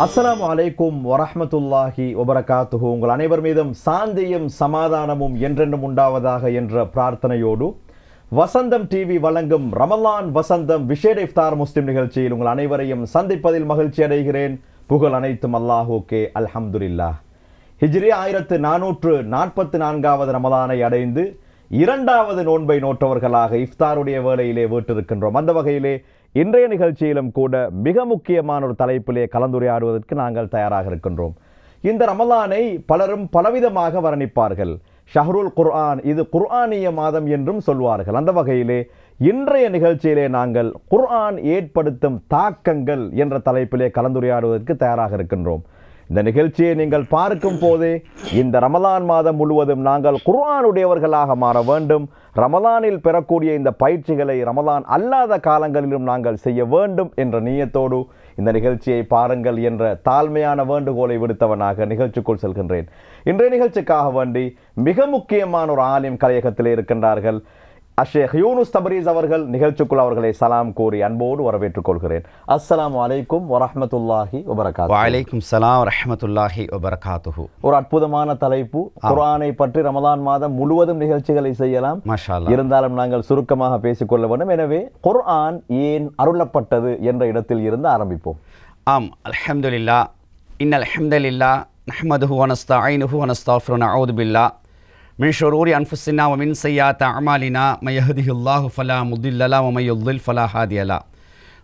அஸ்ஸலாமு அலைக்கும் வரஹ்மத்துல்லாஹி வபரகாத்துஹு. உங்கள் அனைவர் மீதும் சாந்தியும் சமாதானமும் என்றென்றும் உண்டாவதாக என்ற பிரார்த்தனையோடு வசந்தம் டிவி வழங்கும் ரமலான் வசந்தம் விஷேட இஃப்தார் முஸ்லிம் நிகழ்ச்சியில் உங்கள் அனைவரையும் சந்திப்பதில் மகிழ்ச்சி அடைகிறேன். புகழ் அனைத்தும் அல்லாஹுக்கே, அல்ஹம்துலில்லாஹ். ஹிஜ்ரி 1444வது ரமலானை அடைந்து இரண்டாவது நோன்பை நோட்டவர்களாக இஃப்தாருடைய வேளையிலே வீட்டிருக்கின்றோம். அந்த வகையிலே இன்றைய நிகழ்ச்சியிலும் கூட மிக முக்கியமான ஒரு தலைப்பிலே கலந்துரையாடுவதற்கு நாங்கள் தயாராக இருக்கின்றோம். இந்த ரமலானை பலரும் பலவிதமாக வர்ணிப்பார்கள். ஷஹ்ருல் குர்ஆன், இது குர்ஆனிய மாதம் என்றும் சொல்வார்கள். அந்த வகையிலே இன்றைய நிகழ்ச்சியிலே நாங்கள் குர்ஆன் ஏற்படுத்தும் தாக்கங்கள் என்ற தலைப்பிலே கலந்துரையாடுவதற்கு தயாராக இருக்கின்றோம். இந்த நிகழ்ச்சியை நீங்கள் பார்க்கும் போதே இந்த ரமலான் மாதம் முழுவதும் நாங்கள் குர்ஆனுடையவர்களாக மாற வேண்டும். ரமலானில் பெறக்கூடிய இந்த பயிற்சிகளை ரமலான் அல்லாத காலங்களிலும் நாங்கள் செய்ய வேண்டும் என்ற நியத்தோடு இந்த நிகழ்ச்சியை பாருங்கள் என்ற தாழ்மையான வேண்டுகோளை விடுத்தவனாக நிகழ்ச்சிக்குள் செல்கின்றேன். இன்றைய நிகழ்ச்சிக்காக வேண்டி மிக முக்கியமான ஒரு ஆலிம் கலையகத்திலே இருக்கின்றார்கள். ஷேக் யூனுஸ் தபரீஸ் அவர்கள். நிகழ்ச்சிக்குள் அவர்களை சலாம் கூறி அன்போடு வரவேற்றுக் கொள்கிறேன். அஸ்ஸலாமு அலைக்கும் வரஹ்மத்துல்லாஹி வபரகாத்துஹு. வலைக்கும் சலாம் வரஹ்மத்துல்லாஹி வபரகாத்துஹு. ஒரு அற்புதமான தலைப்பு. குர்ஆனை பற்றி ரமலான் மாதம் முழுவதும் நிகழ்ச்சிகளை செய்யலாம். மாஷா அல்லாஹ். இருந்தாலும் நாங்கள் சுருக்கமாக பேசிக்கொள்ள வேண்டும். எனவே குர்ஆன் ஏன் அருளப்பட்டது என்ற இடத்தில் இருந்து ஆரம்பிப்போம். ஆம், அல்ஹம்துலில்லாஹ். இன்னல் ஹம்தலில்லாஹ் நஹ்மதுஹு வ நஸ்தஈனுஹு வ நஸ்தக்ஃபிருஹு நஊது பில்லாஹ் மின் ஷுரூரி அன்ஃபுஸினா வ மின் ஸய்யிஆத்தி அஅமாலினா மை யஹ்திஹில்லாஹு ஃபலா முதில்ல லஹு வ மை யுضلل ஃபலா ஹாதிய லஹு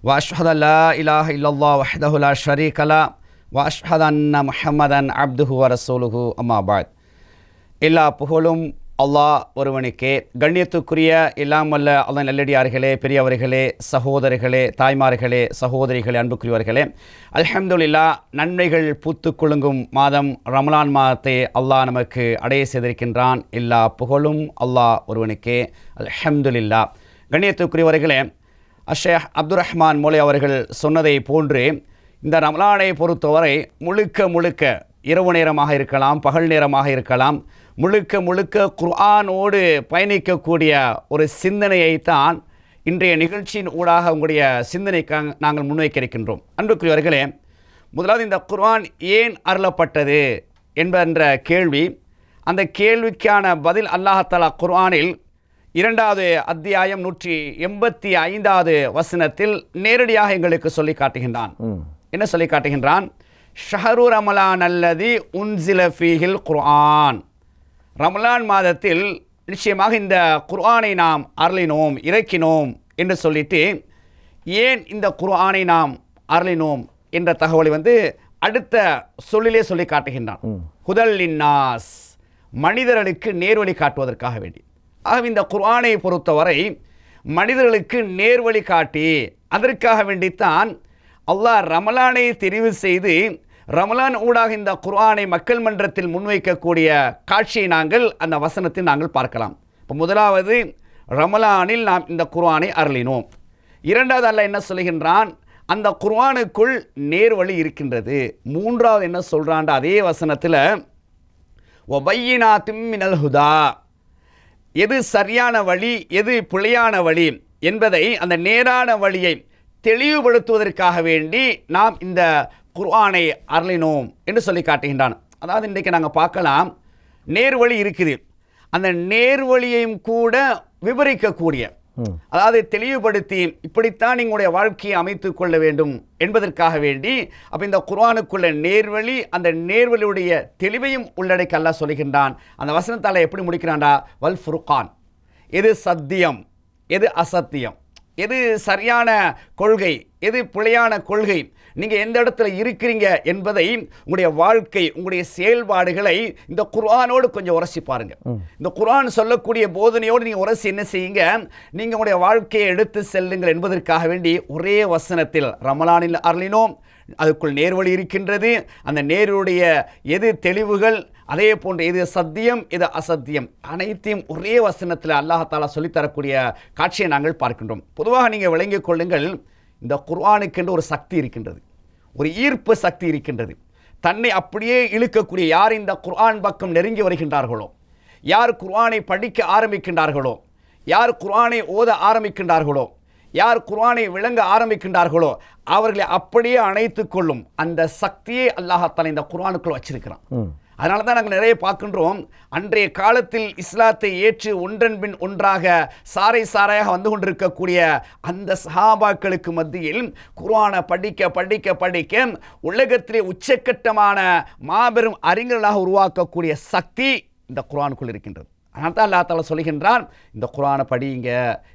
வ அஷ்ஹது அல்லா இலாஹ இல்லல்லாஹ் வஹ்தஹு லா ஷரீக லஹு வ அஷ்ஹது அன்ன முஹம்மதன் அப்துஹு வ ரசூலுஹு அம்மா பஅத். எல்லா புகழும் அல்லாஹ் ஒருவனுக்கே. கண்ணியத்துக்குரிய எல்லாம் வல்ல அல்லாஹ் நல்லடியார்களே, பெரியவர்களே, சகோதரர்களே, தாய்மார்களே, சகோதரிகளே, அன்புக்குரியவர்களே, அல்ஹம்துலில்லாஹ். நன்மைகள் பூத்து குலுங்கும் மாதம் ரமலான் மாதத்தை அல்லாஹ் நமக்கு அடைய செய்திருக்கின்றான். எல்லா புகழும் அல்லாஹ் ஒருவனுக்கே, அல்ஹம்துலில்லாஹ். கண்ணியத்துக்குரியவர்களே, ஷேக் அப்துர் ரஹ்மான் மௌலை அவர்கள் சொன்னதை போன்று இந்த ரமலானை பொறுத்தவரை முழுக்க இரவு நேரமாக இருக்கலாம், பகல் நேரமாக இருக்கலாம், முழுக்க குர்ஆனோடு பயணிக்கக்கூடிய ஒரு சிந்தனையைத்தான் இன்றைய நிகழ்ச்சியின் ஊடாக உங்களுடைய சிந்தனைக்காக நாங்கள் முன்வைக்க இருக்கின்றோம். அன்புக்குரியவர்களே, முதலாவது இந்த குர்ஆன் ஏன் அருளப்பட்டது என்ற கேள்வி, அந்த கேள்விக்கான பதில் அல்லாஹ் தஆலா குர்ஆனில் 2வது அத்தியாயம் 185வது வசனத்தில் நேரடியாக எங்களுக்கு சொல்லி காட்டுகின்றான். என்ன சொல்லி காட்டுகின்றான்? ஷஹரு ரமலான் அல்லதி உன்சில ஃபீஹில் குர்ஆன். ரமலான் மாதத்தில் நிச்சயமாக இந்த குர்ஆனை நாம் அருளினோம், இறக்கினோம் என்று சொல்லிட்டு, ஏன் இந்த குர்ஆனை நாம் அருளினோம் என்ற தகவலை அடுத்த சொல்லிலே சொல்லி காட்டுகின்றான். ஹுதல் லின்னாஸ், மனிதர்களுக்கு நேர்வழி காட்டுவதற்காக வேண்டி. ஆகவே இந்த குர்ஆனை பொறுத்தவரை மனிதர்களுக்கு நேர்வழி காட்டி அதற்காக வேண்டித்தான் அல்லாஹ் ரமலானை தெரிவு செய்து ரமலான் ஊடாக இந்த குர்ஆனை மக்கள் மன்றத்தில் முன்வைக்கக்கூடிய காட்சியை நாங்கள் அந்த வசனத்தில் நாங்கள் பார்க்கலாம். இப்போ முதலாவது, ரமலானில் நாம் இந்த குர்ஆனை அருளினோம். 2வது அல்லாஹ் என்ன சொல்கின்றான்? அந்த குர்ஆனுக்குள் நேர்வழி இருக்கின்றது. 3வது என்ன சொல்கிறான்? அதே வசனத்தில் வபையினாத்தும் மினல் ஹுதா, எது சரியான வழி, எது பிழையான வழி என்பதை, அந்த நேரான வழியை தெளிவுபடுத்துவதற்காக வேண்டி நாம் இந்த குர்ஆனை அருளினோம் என்று சொல்லி காட்டுகின்றான். அதாவது இன்றைக்கு நாங்கள் பார்க்கலாம், நேர்வழி இருக்குது, அந்த நேர்வழியையும் கூட விவரிக்கக்கூடிய, அதாவது தெளிவுபடுத்தி இப்படித்தான் நீங்களுடைய வாழ்க்கையை அமைத்து கொள்ள வேண்டும் என்பதற்காக வேண்டி அப்போ இந்த குர்ஆனுக்குள்ள நேர்வழி, அந்த நேர்வழியுடைய தெளிவையும் உள்ளடக்கி அல்லாஹ் சொல்கின்றான். அந்த வசனத்தால் எப்படி முடிக்கிறான்டா? வல் ஃபுர்கான், எது சத்தியம், எது அசத்தியம், எது சரியான கொள்கை, எது பிழையான கொள்கை, நீங்கள் எந்த இடத்துல இருக்கிறீங்க என்பதை, உங்களுடைய வாழ்க்கை, உங்களுடைய செயல்பாடுகளை இந்த குர்ஆனோடு கொஞ்சம் உரசி பாருங்கள். இந்த குர்ஆன் சொல்லக்கூடிய போதனையோடு நீங்கள் உரசி என்ன செய்யுங்க, நீங்கள் உங்களுடைய வாழ்க்கையை எடுத்து செல்லுங்கள் என்பதற்காக வேண்டி ஒரே வசனத்தில் ரமலானில் அருளினோம், அதுக்குள் நேர்வழி இருக்கின்றது, அந்த நேருடைய எது தெளிவுகள், அதே போன்று எது சத்தியம், எது அசத்தியம், அனைத்தையும் ஒரே வசனத்தில் அல்லாஹ் தஆலா சொல்லித்தரக்கூடிய காட்சியை நாங்கள் பார்க்கின்றோம். பொதுவாக நீங்கள் விளங்கிக் கொள்ளுங்கள், இந்த குர்ஆனுக்கென்று ஒரு சக்தி இருக்கின்றது, ஒரு ஈர்ப்பு சக்தி இருக்கின்றது. தன்னை அப்படியே இழுக்கக்கூடிய, யார் இந்த குர்ஆன் பக்கம் நெருங்கி வருகின்றார்களோ, யார் குர்ஆனை படிக்க ஆரம்பிக்கின்றார்களோ, யார் குர்ஆனை ஓத ஆரம்பிக்கின்றார்களோ, யார் குர்ஆனை விளங்க ஆரம்பிக்கின்றார்களோ அவர்களை அப்படியே அணைத்து கொள்ளும் அந்த சக்தியை அல்லாஹ் இந்த குர்ஆனுக்குள் வச்சிருக்கிறான். அதனால தான் நாங்கள் நிறைய பார்க்கின்றோம். அன்றைய காலத்தில் இஸ்லாத்தை ஏற்று ஒன்றன் பின் ஒன்றாக சாறை சாரையாக வந்து கொண்டிருக்கக்கூடிய அந்த சஹாபாக்களுக்கு மத்தியில் குர்ஆனை படிக்க படிக்க படிக்க உலகத்திலே உச்சக்கட்டமான மாபெரும் அறிஞர்களாக உருவாக்கக்கூடிய சக்தி இந்த குர்ஆனுக்குள் இருக்கின்றது. அதனால தான் அல்லாஹ் தஆலா சொல்கின்றான், இந்த குர்ஆனை படிங்க,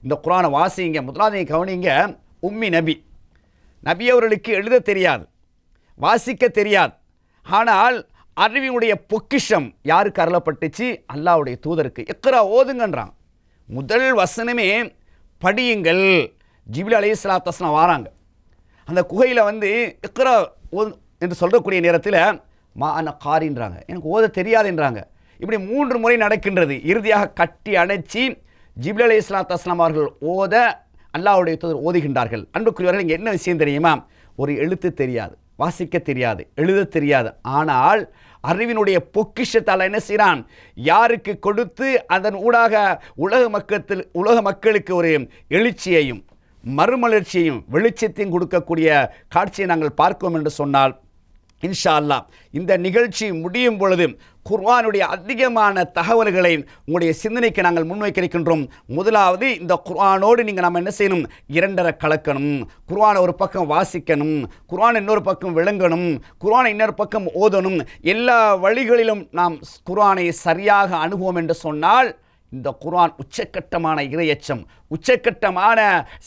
இந்த குர்ஆனை வாசிங்க. முதலாவது கவனிங்க, உம்மி நபி அவர்களுக்கு எழுத தெரியாது, வாசிக்க தெரியாது. ஆனால் அறிவினுடைய பொக்கிஷம் யாருக்கு அருளப்பட்டுச்சு? அல்லாஹ்வுடைய தூதருக்கு. இக்ரா, ஓதுங்கன்றான். முதல் வசனமே படியுங்கள். ஜிப்ரீல் அலைஹிஸ்ஸலாத்து வஸலாம் வராங்க. அந்த குகையில் வந்து இக்ரா ஓது என்று சொல்லக்கூடிய நேரத்தில் மா அன காரின்றாங்க, எனக்கு ஓத தெரியாதுன்றாங்க. இப்படி 3 முறை நடக்கின்றது. இறுதியாக கட்டி அணைச்சி ஜிப்ரீல் அலைஹிஸ்ஸலாத்து வஸலாம் அவர்கள் ஓத அல்லாஹ்வுடைய தூதர் ஓதுகின்றார்கள். அன்புக்குரியவர்கள், இங்கே என்ன விஷயம் தெரியுமா? ஒரு எழுத்து தெரியாது, வாசிக்க தெரியாது, எழுத தெரியாது. ஆனால் அறிவினுடைய பொக்கிஷத்தால் என்ன செய்கிறான்? யாருக்கு கொடுத்து அதன் ஊடாக உலக மக்களுக்கு ஒரு எழுச்சியையும் மறுமலர்ச்சியையும் வெளிச்சத்தையும் கொடுக்கக்கூடிய காட்சியை நாங்கள் பார்க்கிறோம் என்று சொன்னால், இன்ஷா அல்லாஹ் இந்த நிகழ்ச்சி முடியும் பொழுது குர்ஆனுடைய அதிகமான தகவல்களை உங்களுடைய சிந்தனைக்கு நாங்கள் முன்வைக்க இருக்கின்றோம். முதலாவது, இந்த குர்ஆனோடு நீங்கள் நம்ம என்ன செய்யணும்? 2 கலக்கணும். குர்ஆனை ஒரு பக்கம் வாசிக்கணும், குர்ஆன் இன்னொரு பக்கம் விளங்கணும், குர்ஆனை இன்னொரு பக்கம் ஓதணும். எல்லா வழிகளிலும் நாம் குர்ஆனை சரியாக அணுகுவோம் என்று சொன்னால் இந்த குர்ஆன் உச்சக்கட்டமான இறையச்சம், உச்சக்கட்டமான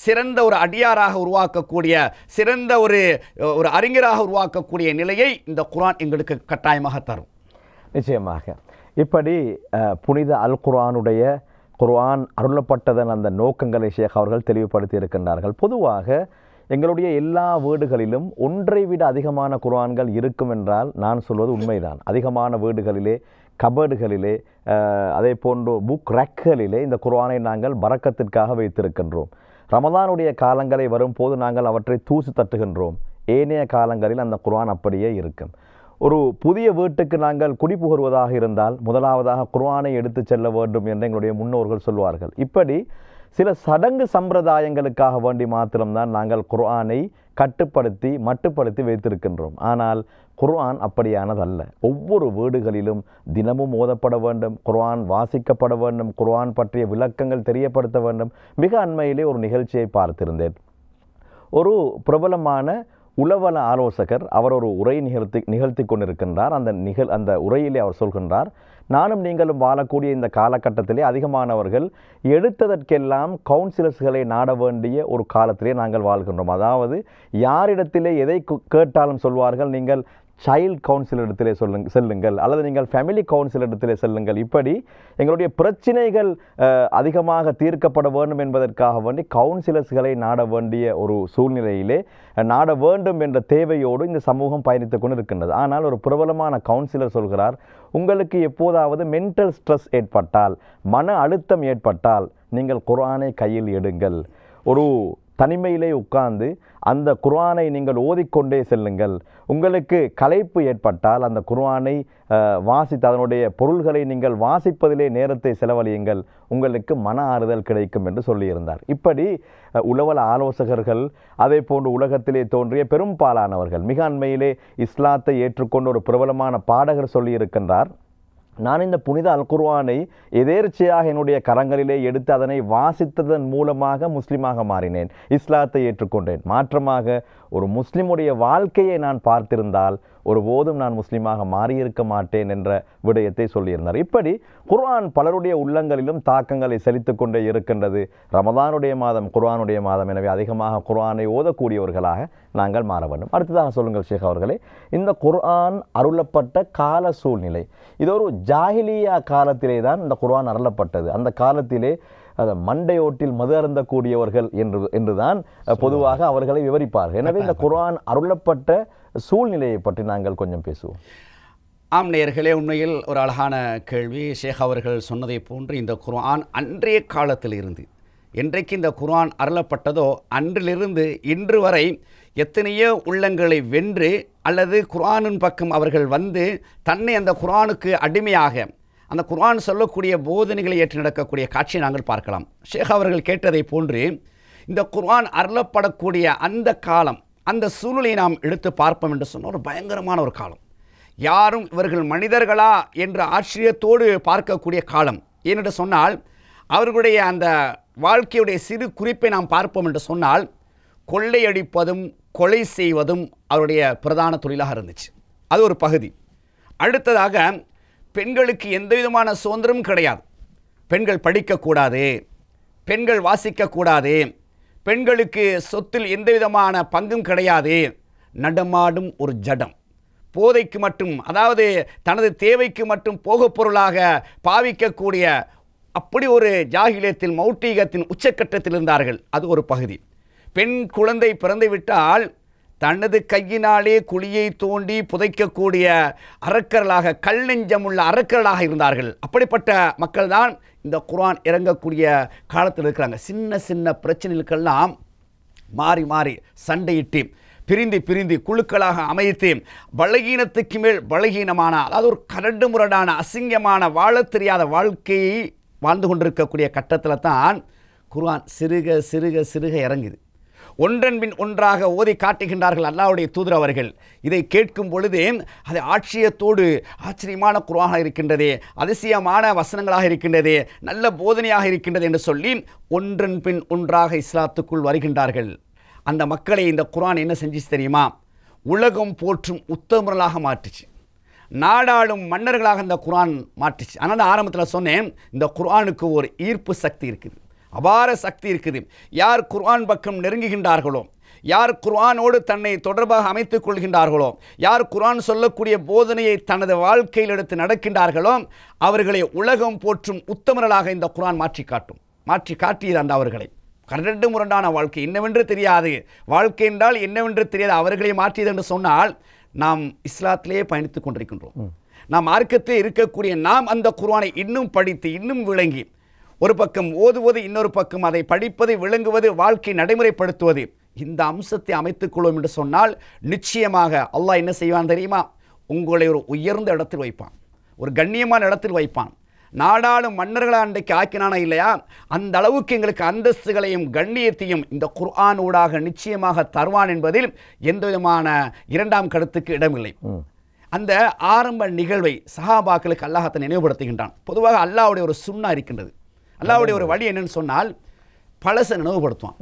சிறந்த ஒரு அடியாராக உருவாக்கக்கூடிய, சிறந்த ஒரு அறிஞராக உருவாக்கக்கூடிய நிலையை இந்த குர்ஆன் எங்களுக்கு கட்டாயமாக தரும். நிச்சயமாக. இப்படி புனித அல் குர்ஆனுடைய குர்ஆன் அருளப்பட்டதன் அந்த நோக்கங்களை ஷேக் அவர்கள் தெளிவுபடுத்தி இருக்கின்றார்கள். பொதுவாக எங்களுடைய எல்லா வீடுகளிலும் ஒன்றை விட அதிகமான குர்ஆன்கள் இருக்கும் என்றால் நான் சொல்வது உண்மைதான். அதிகமான வீடுகளிலே, கபடுகளிலே, அதே போன்று புக் ரேக்குகளிலே இந்த குர்ஆனை நாங்கள் பரக்கத்திற்காக வைத்திருக்கின்றோம். ரமதானுடைய காலங்களை வரும்போது நாங்கள் அவற்றை தூசு தட்டுகின்றோம். ஏனைய காலங்களில் அந்த குர்ஆன் அப்படியே இருக்கும். ஒரு புதிய வீட்டுக்கு நாங்கள் குடிபுகுவதாக இருந்தால் முதலாவதாக குர்ஆனை எடுத்து செல்ல வேண்டும் என்று எங்களுடைய முன்னோர்கள் சொல்வார்கள். இப்படி சில சடங்கு சம்பிரதாயங்களுக்காக வேண்டி மாத்திரம்தான் நாங்கள் குர்ஆனை மட்டுப்படுத்தி வைத்திருக்கின்றோம். ஆனால் குர்ஆன் அப்படியானதல்ல. ஒவ்வொரு வீடுகளிலும் தினமும் ஓதப்பட வேண்டும், குர்ஆன் வாசிக்கப்பட வேண்டும், குர்ஆன் பற்றிய விளக்கங்கள் தெரியப்படுத்த வேண்டும். மிக அண்மையிலே ஒரு நிகழ்ச்சியை பார்த்திருந்தேன். ஒரு பிரபலமான உளவல ஆலோசகர் அவர் ஒரு உரை நிகழ்த்தி கொண்டிருக்கின்றார். அந்த உரையிலே அவர் சொல்கின்றார், நானும் நீங்களும் வாழக்கூடிய இந்த காலகட்டத்திலே அதிகமானவர்கள் எடுத்ததற்கெல்லாம் கவுன்சிலர்ஸ்களை நாட வேண்டிய ஒரு காலத்திலே நாங்கள் வாழ்கின்றோம். அதாவது யாரிடத்திலே எதை கேட்டாலும் சொல்வார்கள், நீங்கள் சைல்ட் கவுன்சிலர் இடத்திலே செல்லுங்கள், அல்லது நீங்கள் ஃபேமிலி கவுன்சிலர் இடத்திலே செல்லுங்கள். இப்படி எங்களுடைய பிரச்சனைகள் அதிகமாக தீர்க்கப்பட வேண்டும் என்பதற்காக வேண்டி கவுன்சிலர்ஸ்களை நாட வேண்டிய ஒரு சூழ்நிலையிலே நாட வேண்டும் என்ற தேவையோடு இந்த சமூகம் பயணித்து கொண்டு இருக்கின்றது. ஆனால் ஒரு பிரபலமான கவுன்சிலர் சொல்கிறார், உங்களுக்கு எப்போதாவது மென்டல் ஸ்ட்ரெஸ் ஏற்பட்டால், மன அழுத்தம் ஏற்பட்டால் நீங்கள் குர்ஆனை கையில் எடுங்கள். ஒரு தனிமையிலே உட்கார்ந்து அந்த குர்ஆனை நீங்கள் ஓதிக்கொண்டே செல்லுங்கள். உங்களுக்கு களைப்பு ஏற்பட்டால் அந்த குர்ஆனை வாசித்து அதனுடைய பொருள்களை நீங்கள் வாசிப்பதிலே நேரத்தை செலவழியுங்கள், உங்களுக்கு மன ஆறுதல் கிடைக்கும் என்று சொல்லியிருந்தார். இப்படி உளவல ஆலோசகர்கள், அதே போன்று உலகத்திலே தோன்றிய பெரும்பாலானவர்கள், மிக அண்மையிலே இஸ்லாத்தை ஏற்றுக்கொண்டு ஒரு பிரபலமான பாடகர் சொல்லியிருக்கின்றார், நான் இந்த புனித அல் குர்ஆனை எதேர்ச்சையாக என்னுடைய கரங்களிலே எடுத்து அதனை வாசித்ததன் மூலமாக முஸ்லீமாக மாறினேன், இஸ்லாத்தை ஏற்றுக்கொண்டேன். மாற்றமாக ஒரு முஸ்லிமுடைய வாழ்க்கையை நான் பார்த்திருந்தால் ஒருபோதும் நான் முஸ்லீமாக மாறியிருக்க மாட்டேன் என்ற விடயத்தை சொல்லியிருந்தார். இப்படி குர்ஆன் பலருடைய உள்ளங்களிலும் தாக்கங்களை செலுத்திக் கொண்டே இருக்கின்றது. ரமதானுடைய மாதம் குர்ஆனுடைய மாதம், எனவே அதிகமாக குர்ஆனை ஓதக்கூடியவர்களாக நாங்கள் மாற வேண்டும். அடுத்ததாக சொல்லுங்கள் ஷேக் அவர்களே, இந்த குர்ஆன் அருளப்பட்ட கால சூழ்நிலை, இது ஒரு ஜாஹிலியா காலத்திலே தான் இந்த குர்ஆன் அருளப்பட்டது. அந்த காலத்திலே மண்டையோட்டில் மது அருந்தக்கூடியவர்கள் என்றுதான் பொதுவாக அவர்களை விவரிப்பார்கள். எனவே இந்த குர்ஆன் அருளப்பட்ட சூழ்நிலையை பற்றி நாங்கள் கொஞ்சம் பேசுவோம். ஆம் நேயர்களே, உண்மையில் ஒரு அழகான கேள்வி. ஷேக் அவர்கள் சொன்னதை போன்று இந்த குர்ஆன் அன்றைய காலத்தில் இருந்து, என்றைக்கு இந்த குர்ஆன் அருளப்பட்டதோ அன்றிலிருந்து இன்று வரை எத்தனையோ உள்ளங்களை வென்று அல்லது குர்ஆனின் பக்கம் அவர்கள் வந்து தன்னை அந்த குர்ஆனுக்கு அடிமையாக அந்த குர்ஆன் சொல்லக்கூடிய போதனைகளை ஏற்று நடக்கக்கூடிய காட்சியை நாங்கள் பார்க்கலாம். ஷேக் அவர்கள் கேட்டதை போன்று இந்த குர்ஆன் அருளப்படக்கூடிய அந்த காலம், அந்த சூழ்நிலையை நாம் எடுத்து பார்ப்போம் என்று சொன்ன ஒரு பயங்கரமான ஒரு காலம். யாரும் இவர்கள் மனிதர்களா என்ற ஆச்சரியத்தோடு பார்க்கக்கூடிய காலம். ஏனென்று சொன்னால் அவர்களுடைய அந்த வாழ்க்கையுடைய சிறு குறிப்பை நாம் பார்ப்போம் என்று சொன்னால் கொள்ளையடிப்பதும் கொலை செய்வதும் அவருடைய பிரதான தொழிலாக இருந்துச்சு. அது ஒரு பகுதி. அடுத்ததாக பெண்களுக்கு எந்த விதமான சுதந்திரமும் கிடையாது. பெண்கள் படிக்கக்கூடாது, பெண்கள் வாசிக்கக்கூடாது, பெண்களுக்கு சொத்தில் எந்த விதமான பங்கும் கிடையாது. நடமாடும் ஒரு ஜடம், போதைக்கு மட்டும், அதாவது தனது தேவைக்கு மட்டும் போகப் பொருளாக பாவிக்கக்கூடிய அப்படி ஒரு ஜாகிலியத்தில் மௌட்டீகத்தின் உச்சக்கட்டத்தில் இருந்தார்கள். அது ஒரு பகுதி. பெண் குழந்தை பிறந்து விட்டால் தனது கையினாலே குழியை தோண்டி புதைக்கக்கூடிய அரக்கர்களாக, கல் நெஞ்சமுள்ள அரக்கர்களாக இருந்தார்கள். அப்படிப்பட்ட மக்கள் தான் இந்த குர்ஆன் இறங்கக்கூடிய காலத்தில் இருக்கிறாங்க. சின்ன சின்ன பிரச்சனைகளுக்கெல்லாம் மாறி மாறி சண்டையிட்டு பிரிந்து பிரிந்து குழுக்களாக அமைத்து பலகீனத்துக்கு மேல் பலகீனமான, அதாவது ஒரு கரடு முரடான அசிங்கமான வாழ தெரியாத வாழ்க்கையை வாழ்ந்து கொண்டிருக்கக்கூடிய கட்டத்தில் தான் குர்ஆன் சிறுக சிறுக சிறுக இறங்குது. ஒன்றன் பின் ஒன்றாக ஓதி காட்டுகின்றார்கள் அல்லாஹ்வுடைய தூதர் அவர்கள். இதை கேட்கும் பொழுதே அது ஆச்சரியத்தோடு ஆச்சரியமான குர்ஆனாக இருக்கின்றது, அதிசயமான வசனங்களாக இருக்கின்றது, நல்ல போதனையாக இருக்கின்றது என்று சொல்லி ஒன்றன் பின் ஒன்றாக இஸ்லாத்துக்குள் வருகின்றார்கள். அந்த மக்களை இந்த குர்ஆன் என்ன செஞ்சிச்சு தெரியுமா? உலகம் போற்றும் உத்தமர்களாக மாற்றுச்சு, நாடாளும் மன்னர்களாக இந்த குர்ஆன் மாற்றுச்சு. அதனால் ஆரம்பத்தில் சொன்னேன், இந்த குர்ஆனுக்கு ஒரு ஈர்ப்பு சக்தி இருக்குது, அபார சக்தி இருக்குது. யார் குர்ஆன் பக்கம் நெருங்குகின்றார்களோ, யார் குர்ஆனோடு தன்னை தொடர்பாக அமைத்துக் கொள்கின்றார்களோ, யார் குர்ஆன் சொல்லக்கூடிய போதனையை தனது வாழ்க்கையில் எடுத்து நடக்கின்றார்களோ அவர்களை உலகம் போற்றும் உத்தமர்களாக இந்த குர்ஆன் மாற்றி காட்டும். மாற்றி காட்டியது அந்த அவர்களை. கரண்டு முரண்டான வாழ்க்கை, என்னவென்று தெரியாது, வாழ்க்கை என்றால் என்னவென்று தெரியாது அவர்களை மாற்றியது என்று சொன்னால் நாம் இஸ்லாத்திலேயே பயணித்துக் கொண்டிருக்கின்றோம். நாம் மார்க்கத்திலே இருக்கக்கூடிய நாம் அந்த குர்ஆனை இன்னும் படித்து இன்னும் விளங்கி, ஒரு பக்கம் ஓதுவது, இன்னொரு பக்கம் அதை படிப்பது, விளங்குவது, வாழ்க்கை நடைமுறைப்படுத்துவது, இந்த அம்சத்தை அமைத்துக் கொள்வோம் என்று சொன்னால் நிச்சயமாக அல்லாஹ் என்ன செய்வான் தெரியுமா? உங்களை ஒரு உயர்ந்த இடத்தில் வைப்பான், ஒரு கண்ணியமான இடத்தில் வைப்பான். நாடாளும் மன்னர்களாக அன்றைக்கு ஆக்கினானா இல்லையா, அந்த அளவுக்கு எங்களுக்கு அந்தஸ்துகளையும் கண்ணியத்தையும் இந்த குர்ஆன் ஊடாக நிச்சயமாக தருவான் என்பதில் எந்த விதமான இரண்டாம் கருத்துக்கு இடமில்லை. அந்த ஆரம்ப நிகழ்வை சஹாபாக்களுக்கு அல்லாஹ் நினைவுபடுத்துகின்றான். பொதுவாக அல்லாஹ்வுடைய ஒரு சுன்னா இருக்கின்றது. அல்லாஹ்வுடைய ஒரு வழி என்னன்னு சொன்னால் பழசை நினைவுபடுத்துவான்.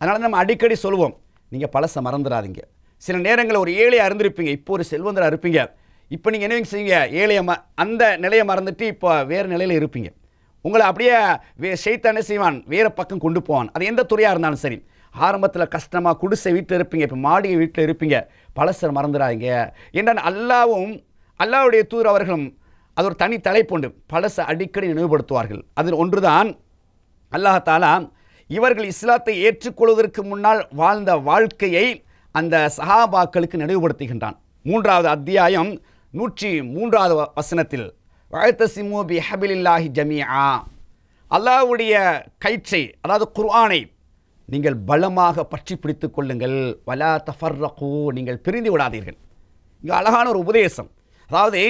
அதனால நம்ம அடிக்கடி சொல்லுவோம், நீங்கள் பழசை மறந்துடாதீங்க. சில நேரங்களில் ஒரு ஏழையாக இருந்திருப்பீங்க, இப்போ ஒரு செல்வந்தராக இருப்பீங்க. இப்போ நீங்கள் என்ன செய்யுங்க, ஏழையை அந்த நிலையை மறந்துட்டு இப்போ வேறு நிலையில் இருப்பீங்க. உங்களை அப்படியே ஷைத்தான் என்ன செய்வான், வேறு பக்கம் கொண்டு போவான். அது எந்த துறையாக இருந்தாலும் சரி. ஆரம்பத்தில் கஷ்டமாக குடிசை வீட்டில் இருப்பீங்க, இப்போ மாளிகை வீட்டில் இருப்பீங்க, பழசை மறந்துடாதீங்க என்றால் அல்லாஹ்வுடைய தூதர் அவர்களும் அது ஒரு தனி தலைப்புண்டு பழசை அடிக்கடி நினைவுபடுத்துவார்கள். அதில் ஒன்றுதான் அல்லாஹ் தஆலா இவர்கள் இஸ்லாத்தை ஏற்றுக்கொள்வதற்கு முன்னால் வாழ்ந்த வாழ்க்கையை அந்த சஹாபாக்களுக்கு நினைவுபடுத்துகின்றான். 3வது அத்தியாயம் 103வது வசனத்தில் வஅத்தஸிமு பிஹபிலில்லாஹி ஜமீஆ, அல்லாஹ்வுடைய கயிற்றை, அதாவது குர்ஆனை நீங்கள் பலமாக பற்றி பிடித்துக் கொள்ளுங்கள், வலா தஃபர்ரகு, நீங்கள் பிரிந்து விடாதீர்கள். இங்கே அழகான ஒரு உபதேசம். அதாவது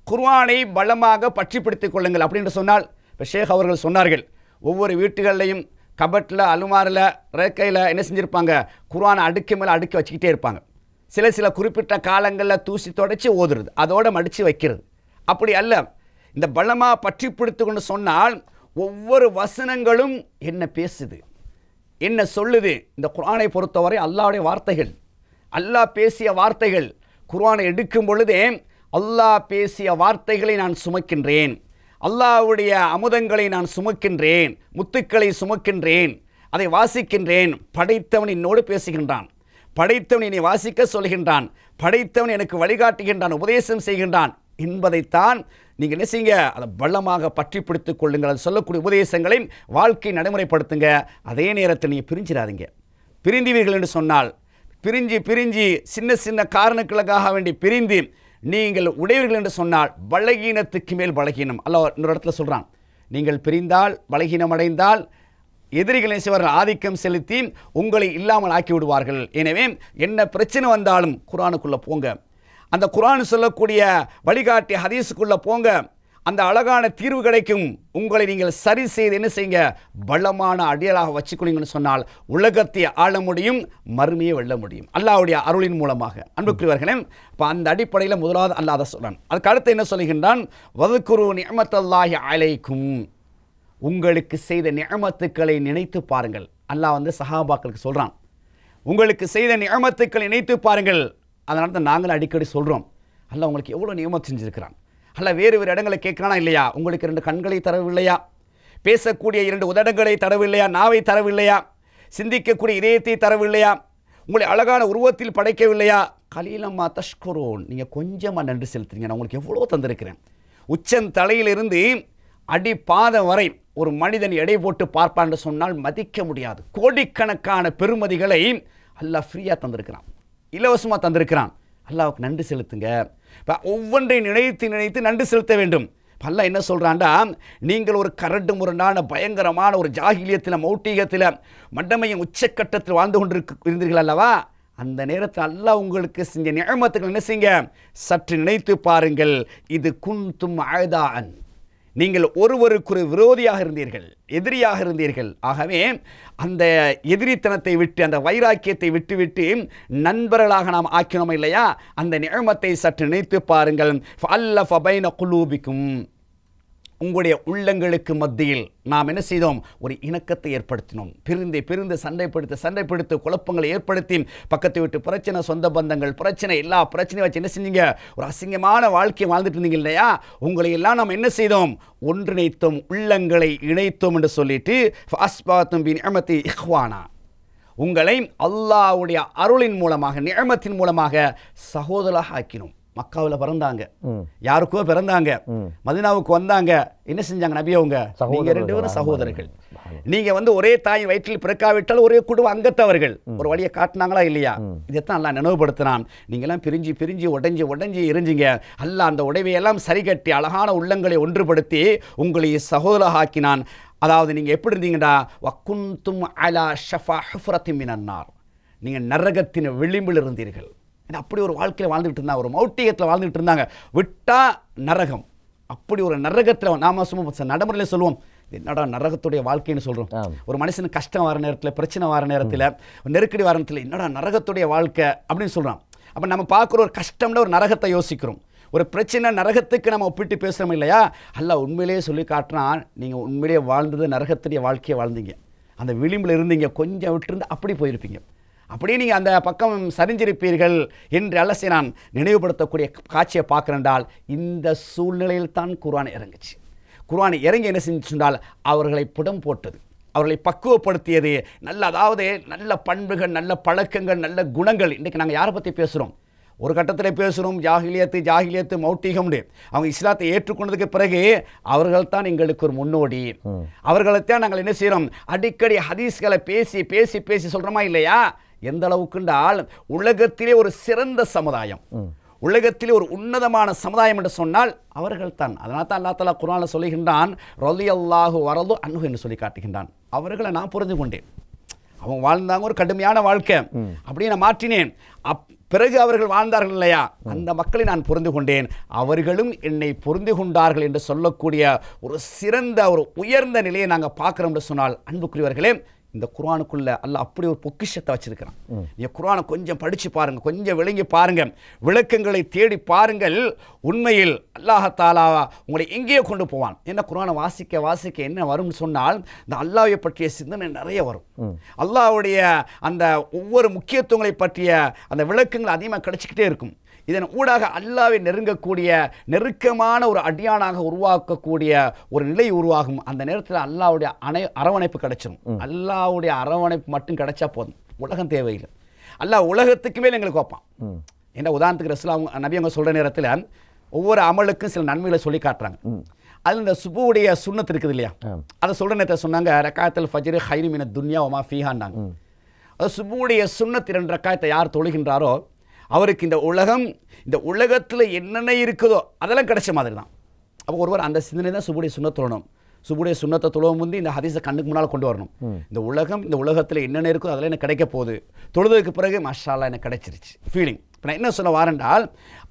குர்ஆனை பலமாக பற்றி பிடித்துக் கொள்ளுங்கள் அப்படின்னு சொன்னால், இப்போ ஷேக் அவர்கள் சொன்னார்கள், ஒவ்வொரு வீட்டுகள்லையும் கபட்டில், அலுமாரில், ரேக்கையில் என்ன செஞ்சுருப்பாங்க, குர்ஆனை அடுக்கு மேலே அடுக்கி வச்சுக்கிட்டே இருப்பாங்க. சில குறிப்பிட்ட காலங்களில் தூசி தொடச்சி ஓதுறது, அதோடு மடித்து வைக்கிறது. அப்படி அல்ல, இந்த பலமாக பற்றி பிடித்து கொண்டு சொன்னால் ஒவ்வொரு வசனங்களும் என்ன பேசுது, என்ன சொல்லுது. இந்த குர்ஆனை பொறுத்தவரை அல்லாஹ்வுடைய வார்த்தைகள், அல்லாஹ் பேசிய வார்த்தைகள். குர்ஆனை எடுக்கும் பொழுதே அல்லாஹ் பேசிய வார்த்தைகளை நான் சுமக்கின்றேன், அல்லாஹ்வுடைய அமுதங்களை நான் சுமக்கின்றேன், முத்துக்களை சுமக்கின்றேன், அதை வாசிக்கின்றேன். படைத்தவன் என்னோடு பேசுகின்றான், படைத்தவன் என்னை வாசிக்க சொல்கின்றான், படைத்தவன் எனக்கு வழிகாட்டுகின்றான், உபதேசம் செய்கின்றான் என்பதைத்தான் நீங்கள் என்ன செய்யுங்க, அதை பலமாக பற்றி பிடித்துக் கொள்ளுங்கள். அது சொல்லக்கூடிய உபதேசங்களை வாழ்க்கை நடைமுறைப்படுத்துங்க. அதே நேரத்தில் நீங்கள் பிரிஞ்சிடாதீங்க. பிரிந்தீர்கள் என்று சொன்னால் பிரிஞ்சு சின்ன சின்ன காரணங்களுக்காக வேண்டி பிரிந்து நீங்கள் உடையவர்கள் என்று சொன்னால் பலகீனத்துக்கு மேல் பலகீனம். அல்லாஹ் இன்னொரு இடத்துல சொல்கிறான், நீங்கள் பிரிந்தால், பலகீனம் அடைந்தால் எதிரிகளை செய்வார்கள், ஆதிக்கம் செலுத்தி உங்களை இல்லாமல் ஆக்கி விடுவார்கள். எனவே என்ன பிரச்சனை வந்தாலும் குர்ஆனுக்குள்ளே போங்க, அந்த குர்ஆன் சொல்லக்கூடிய வழிகாட்டி ஹதீஸுக்குள்ளே போங்க, அந்த அழகான தீர்வு கிடைக்கும். உங்களை நீங்கள் சரி செய்து என்ன செய்யுங்க, பலமான அடியலாக வச்சுக்கொள்ளுங்கன்னு சொன்னால் உலகத்தை ஆள முடியும், மறுமையை வெல்ல முடியும் அல்லாஹ்வுடைய அருளின் மூலமாக. அன்புக்குரியவர்களே, இப்போ அந்த அடிப்படையில் முதலாவது அல்லாஹ் அதை சொல்றான். அதுக்கு அடுத்து என்ன சொல்லுகின்றான், வதுகுரு நிஅமத்தல்லாஹி அலைக்கும், உங்களுக்கு செய்த நிஅமத்துக்களை நினைத்து பாருங்கள். அல்லாஹ் வந்து சஹாபாக்களுக்கு சொல்றான், உங்களுக்கு செய்த நிஅமத்துக்களை நினைத்து பாருங்கள். அதனால தான் நாங்கள் அடிக்கடி சொல்றோம், அல்லாஹ் உங்களுக்கு எவ்வளோ நியமத் செஞ்சிருக்கிறான். அல்ல வேறு வேறு இடங்களை கேட்கிறானா இல்லையா? உங்களுக்கு 2 கண்களை தரவில்லையா? பேசக்கூடிய 2 உதடுகளை தரவில்லையா? நாவை தரவில்லையா? சிந்திக்கக்கூடிய இதயத்தை தரவில்லையா? உங்களை அழகான உருவத்தில் படைக்கவில்லையா? கலீலம்மா தஷ்குரோன், நீங்கள் கொஞ்சமாக நன்றி செலுத்துறீங்க, நான் உங்களுக்கு எவ்வளோ தந்திருக்கிறேன். உச்சந்தலையிலிருந்து அடி பாதம் வரை ஒரு மனிதன் எடை போட்டு பார்ப்பான்னு சொன்னால் மதிக்க முடியாது. கோடிக்கணக்கான பெருமதிகளை அல்லாஹ் ஃப்ரீயாக தந்திருக்கிறான், இலவசமாக தந்திருக்கிறான். அல்லாஹ்வுக்கு நன்றி செலுத்துங்க. இப்போ ஒவ்வொன்றை நினைத்து நினைத்து நன்றி செலுத்த வேண்டும். அல்லாஹ் என்ன சொல்கிறான்டா, நீங்கள் ஒரு கரடு முரண்டான பயங்கரமான ஒரு ஜாகிலியத்தில் மௌட்டிகத்தில் மண்டமையும் உச்சக்கட்டத்தில் வாழ்ந்து இருந்தீர்கள் அல்லவா? அந்த நேரத்தில் அல்லாஹ் உங்களுக்கு செஞ்ச நியமத்துக்கள் என்ன செய்யுங்க, சற்று நினைத்து பாருங்கள். இது குன்தும் அஅதான், நீங்கள் ஒருவருக்கு விரோதியாக இருந்தீர்கள், எதிரியாக இருந்தீர்கள். ஆகவே அந்த எதிரித்தனத்தை விட்டு, அந்த வைராக்கியத்தை விட்டுவிட்டு நண்பர்களாக நாம் ஆக்கினோம் இல்லையா? அந்த நியமத்தை சற்று நினைத்து பாருங்கள். ஃபஅல்லஃப பைன குலூபிக்கும், உங்களுடைய உள்ளங்களுக்கு மத்தியில் நாம் என்ன செய்தோம், ஒரு இணக்கத்தை ஏற்படுத்தினோம். பிரிந்து சண்டைப்படுத்த குழப்பங்களை ஏற்படுத்தி பக்கத்தை விட்டு பிரச்சனை, சொந்த பந்தங்கள் பிரச்சனை, எல்லா பிரச்சனையும் வச்சு என்ன செஞ்சீங்க, ஒரு அசிங்கமான வாழ்க்கையை வாழ்ந்துட்டு இருந்தீங்க இல்லையா? உங்களை எல்லாம் நாம் என்ன செய்தோம், ஒன்றிணைத்தோம், உள்ளங்களை இணைத்தோம் என்று சொல்லிட்டு ஃபஅஸ்பாத்தும் பிநிஅமதி இஹ்வானா, உங்களை அல்லாஹ்வுடைய அருளின் மூலமாக, நிஅமத்தின் மூலமாக சகோதரராக ஆக்கினோம். மக்காவில் பிறந்தாங்க, யாருக்கோ பிறந்தாங்க, மதீனாவுக்கு வந்தாங்க, என்ன செஞ்சாங்க நபி அவங்க, நீங்க 2 பேரும் சகோதரர்கள். நீங்க வந்து ஒரே தாயின் வயிற்றில் பிறக்காவிட்டால் ஒரே குடும்ப அங்கத்தவர்கள். ஒரு வழியை காட்டினாங்களா இல்லையா? இதைத்தான் அல்லாஹ் நினைவுபடுத்தினான். நீங்கெல்லாம் பிரிஞ்சு உடைஞ்சு இருந்தீங்க. அல்லாஹ் அந்த உடைவையெல்லாம் சரி கட்டி அழகான உள்ளங்களை ஒன்றுபடுத்தி உங்களை சகோதரராக ஆக்கினான். அதாவது நீங்க எப்படி இருந்தீங்கடா, வக்குந்தும் அலா ஷஃபா ஹுஃப்ரத்தின் மினன் நார், நீங்க நரகத்தின் விளிம்பில் இருந்தீர்கள். அப்படி ஒரு வாழ்க்கையில் வாழ்ந்துட்டு இருந்தாங்க, ஒரு மௌட்டியத்தில் வாழ்ந்துட்டு இருந்தாங்க. விட்டா நரகம், அப்படி ஒரு நரகத்தில் நாம சும்மா நடைமுறையில் சொல்லுவோம், என்னடா நரகத்துடைய வாழ்க்கைன்னு சொல்கிறோம். ஒரு மனுஷனுக்கு கஷ்டம் வர நேரத்தில், பிரச்சனை வர நேரத்தில், நெருக்கடி வர நேரத்தில் என்னடா நரகத்துடைய வாழ்க்கை அப்படின்னு சொல்கிறான். அப்போ நம்ம பார்க்குற ஒரு கஷ்டம்ல ஒரு நரகத்தை யோசிக்கிறோம், ஒரு பிரச்சனை நரகத்துக்கு நம்ம ஒப்பிட்டு பேசுகிறோம் இல்லையா? அல்லாஹ் உண்மையிலேயே சொல்லி காட்டுறான், நீங்கள் உண்மையிலேயே வாழ்ந்தது நரகத்துடைய வாழ்க்கையை வாழ்ந்தீங்க, அந்த விளிம்பில் இருந்தீங்க, கொஞ்சம் விட்டுருந்து அப்படி போயிருப்பீங்க, அப்படியே நீங்கள் அந்த பக்கம் சரிஞ்சிருப்பீர்கள் என்று அலசி நான் நினைவுபடுத்தக்கூடிய காட்சியை பார்க்குறேன்டால், இந்த சூழ்நிலையில் தான் குர்ஆன் இறங்குச்சு. குர்ஆன் இறங்கி என்ன செஞ்சுட்டால், அவர்களை புடம் போட்டது, அவர்களை பக்குவப்படுத்தியது. அதாவது நல்ல பண்புகள், நல்ல பழக்கங்கள், நல்ல குணங்கள். இன்றைக்கி நாங்கள் யாரை பற்றி பேசுகிறோம், ஒரு கட்டத்தில் பேசுகிறோம் ஜாகிலியத்து மௌட்டிகம்னு. அவங்க இஸ்லாத்தை ஏற்றுக்கொண்டதுக்கு பிறகு அவர்கள் தான் எங்களுக்கு ஒரு முன்னோடி. அவர்களைத்தான் நாங்கள் என்ன செய்கிறோம், அடிக்கடி ஹதீஸ்களை பேசி சொல்கிறோமா இல்லையா? எந்த அளவுக்குண்டால் உலகத்திலே ஒரு சிறந்த சமுதாயம், உலகத்திலே ஒரு உன்னதமான சமுதாயம் என்று சொன்னால் அவர்கள் தான். அதனால தான் அல்லாஹ் தஆலா குர்ஆனில் சொல்லுகின்றான், ரலியல்லாஹு வரது அன்ஹு என்று சொல்லி காட்டுகின்றான். அவர்களை நான் புரிந்து கொண்டேன், அவங்க வாழ்ந்தாங்க ஒரு கடுமையான வாழ்க்கை, அப்படியே நான் மாற்றினேன். பிறகு அவர்கள் வாழ்ந்தார்கள் இல்லையா, அந்த மக்களை நான் புரிந்து கொண்டேன், அவர்களும் என்னை புரிந்து கொண்டார்கள் என்று சொல்லக்கூடிய ஒரு சிறந்த ஒரு உயர்ந்த நிலையை நாங்கள் பார்க்குறோம் என்று சொன்னால், அன்புக்குரியவர்களே, இந்த குர்ஆனுக்குள்ள அல்லாஹ் அப்படி ஒரு பொக்கிஷத்தை வச்சிருக்கிறான். நீங்க குர்ஆனை கொஞ்சம் படிச்சு பாருங்க, கொஞ்சம் விளங்கி பாருங்க, விளக்கங்களை தேடி பாருங்கள். உண்மையில் அல்லாஹ் தஆலா உங்களை எங்கேயோ கொண்டு போவான். என்ன குர்ஆனை வாசிக்க என்ன வரும்னு சொன்னால், இந்த அல்லாஹ்வை பற்றிய சிந்தனை நிறைய வரும். அல்லாஹ்வுடைய அந்த ஒவ்வொரு முக்கியத்துவங்களை பற்றிய அந்த விளக்கங்கள் அதிகமாக கிடைச்சிக்கிட்டே இருக்கும். இதன் ஊடாக அல்லாஹ்வை நெருங்கக்கூடிய நெருக்கமான ஒரு அடியானாக உருவாக்கக்கூடிய ஒரு நிலை உருவாகும். அந்த நேரத்தில் அல்லாஹ்வுடைய அரவணைப்பு கிடைச்சிடும். அல்லாஹ்வுடைய அரவணைப்பு மட்டும் கிடைச்சா போதும், உலகம் தேவையில்லை. அல்லாஹ் உலகத்துக்கு மேல் எங்களுக்கு வைப்பான். ஏன்னா உதாரணத்துக்கு ரசூலுல்லாஹ் நபி அவங்க சொல்கிற நேரத்தில் ஒவ்வொரு அமலுக்கும் சில நன்மைகளை சொல்லி காட்டுறாங்க. அதில் இந்த சுபுவுடைய சுன்னத் இருக்குது இல்லையா, அதை சொல்கிற நேரத்தில் சொன்னாங்க, ரக்காயத்துல் ஃபஜ்ர் ஹைரு மினத் துன்யா வமா ஃபீஹான்னாங்க. அது சுபுவுடைய சுன்னத் 2 ரக்காயத்தை யார் தொழுகின்றாரோ அவருக்கு இந்த உலகத்தில் என்னென்ன இருக்குதோ அதெல்லாம் கிடைச்ச மாதிரி தான். அப்போ ஒருவர் அந்த சிந்தனை தான் சுபுடைய சுன்னத் தொழணும். சுபுடைய சுன்னத்தை தொழுவும் முந்தி இந்த ஹதீஸை கண்ணுக்கு முன்னால் கொண்டு வரணும். இந்த உலகத்தில் என்னென்ன இருக்கோ அதெல்லாம் எனக்கு கிடைக்க போகுது, தொழுதுக்கு பிறகு மாஷா அல்லாஹ் எனக்கு கிடைச்சிருச்சு ஃபீலிங். இப்போ நான் என்ன சொல்ல வாரென்றால்,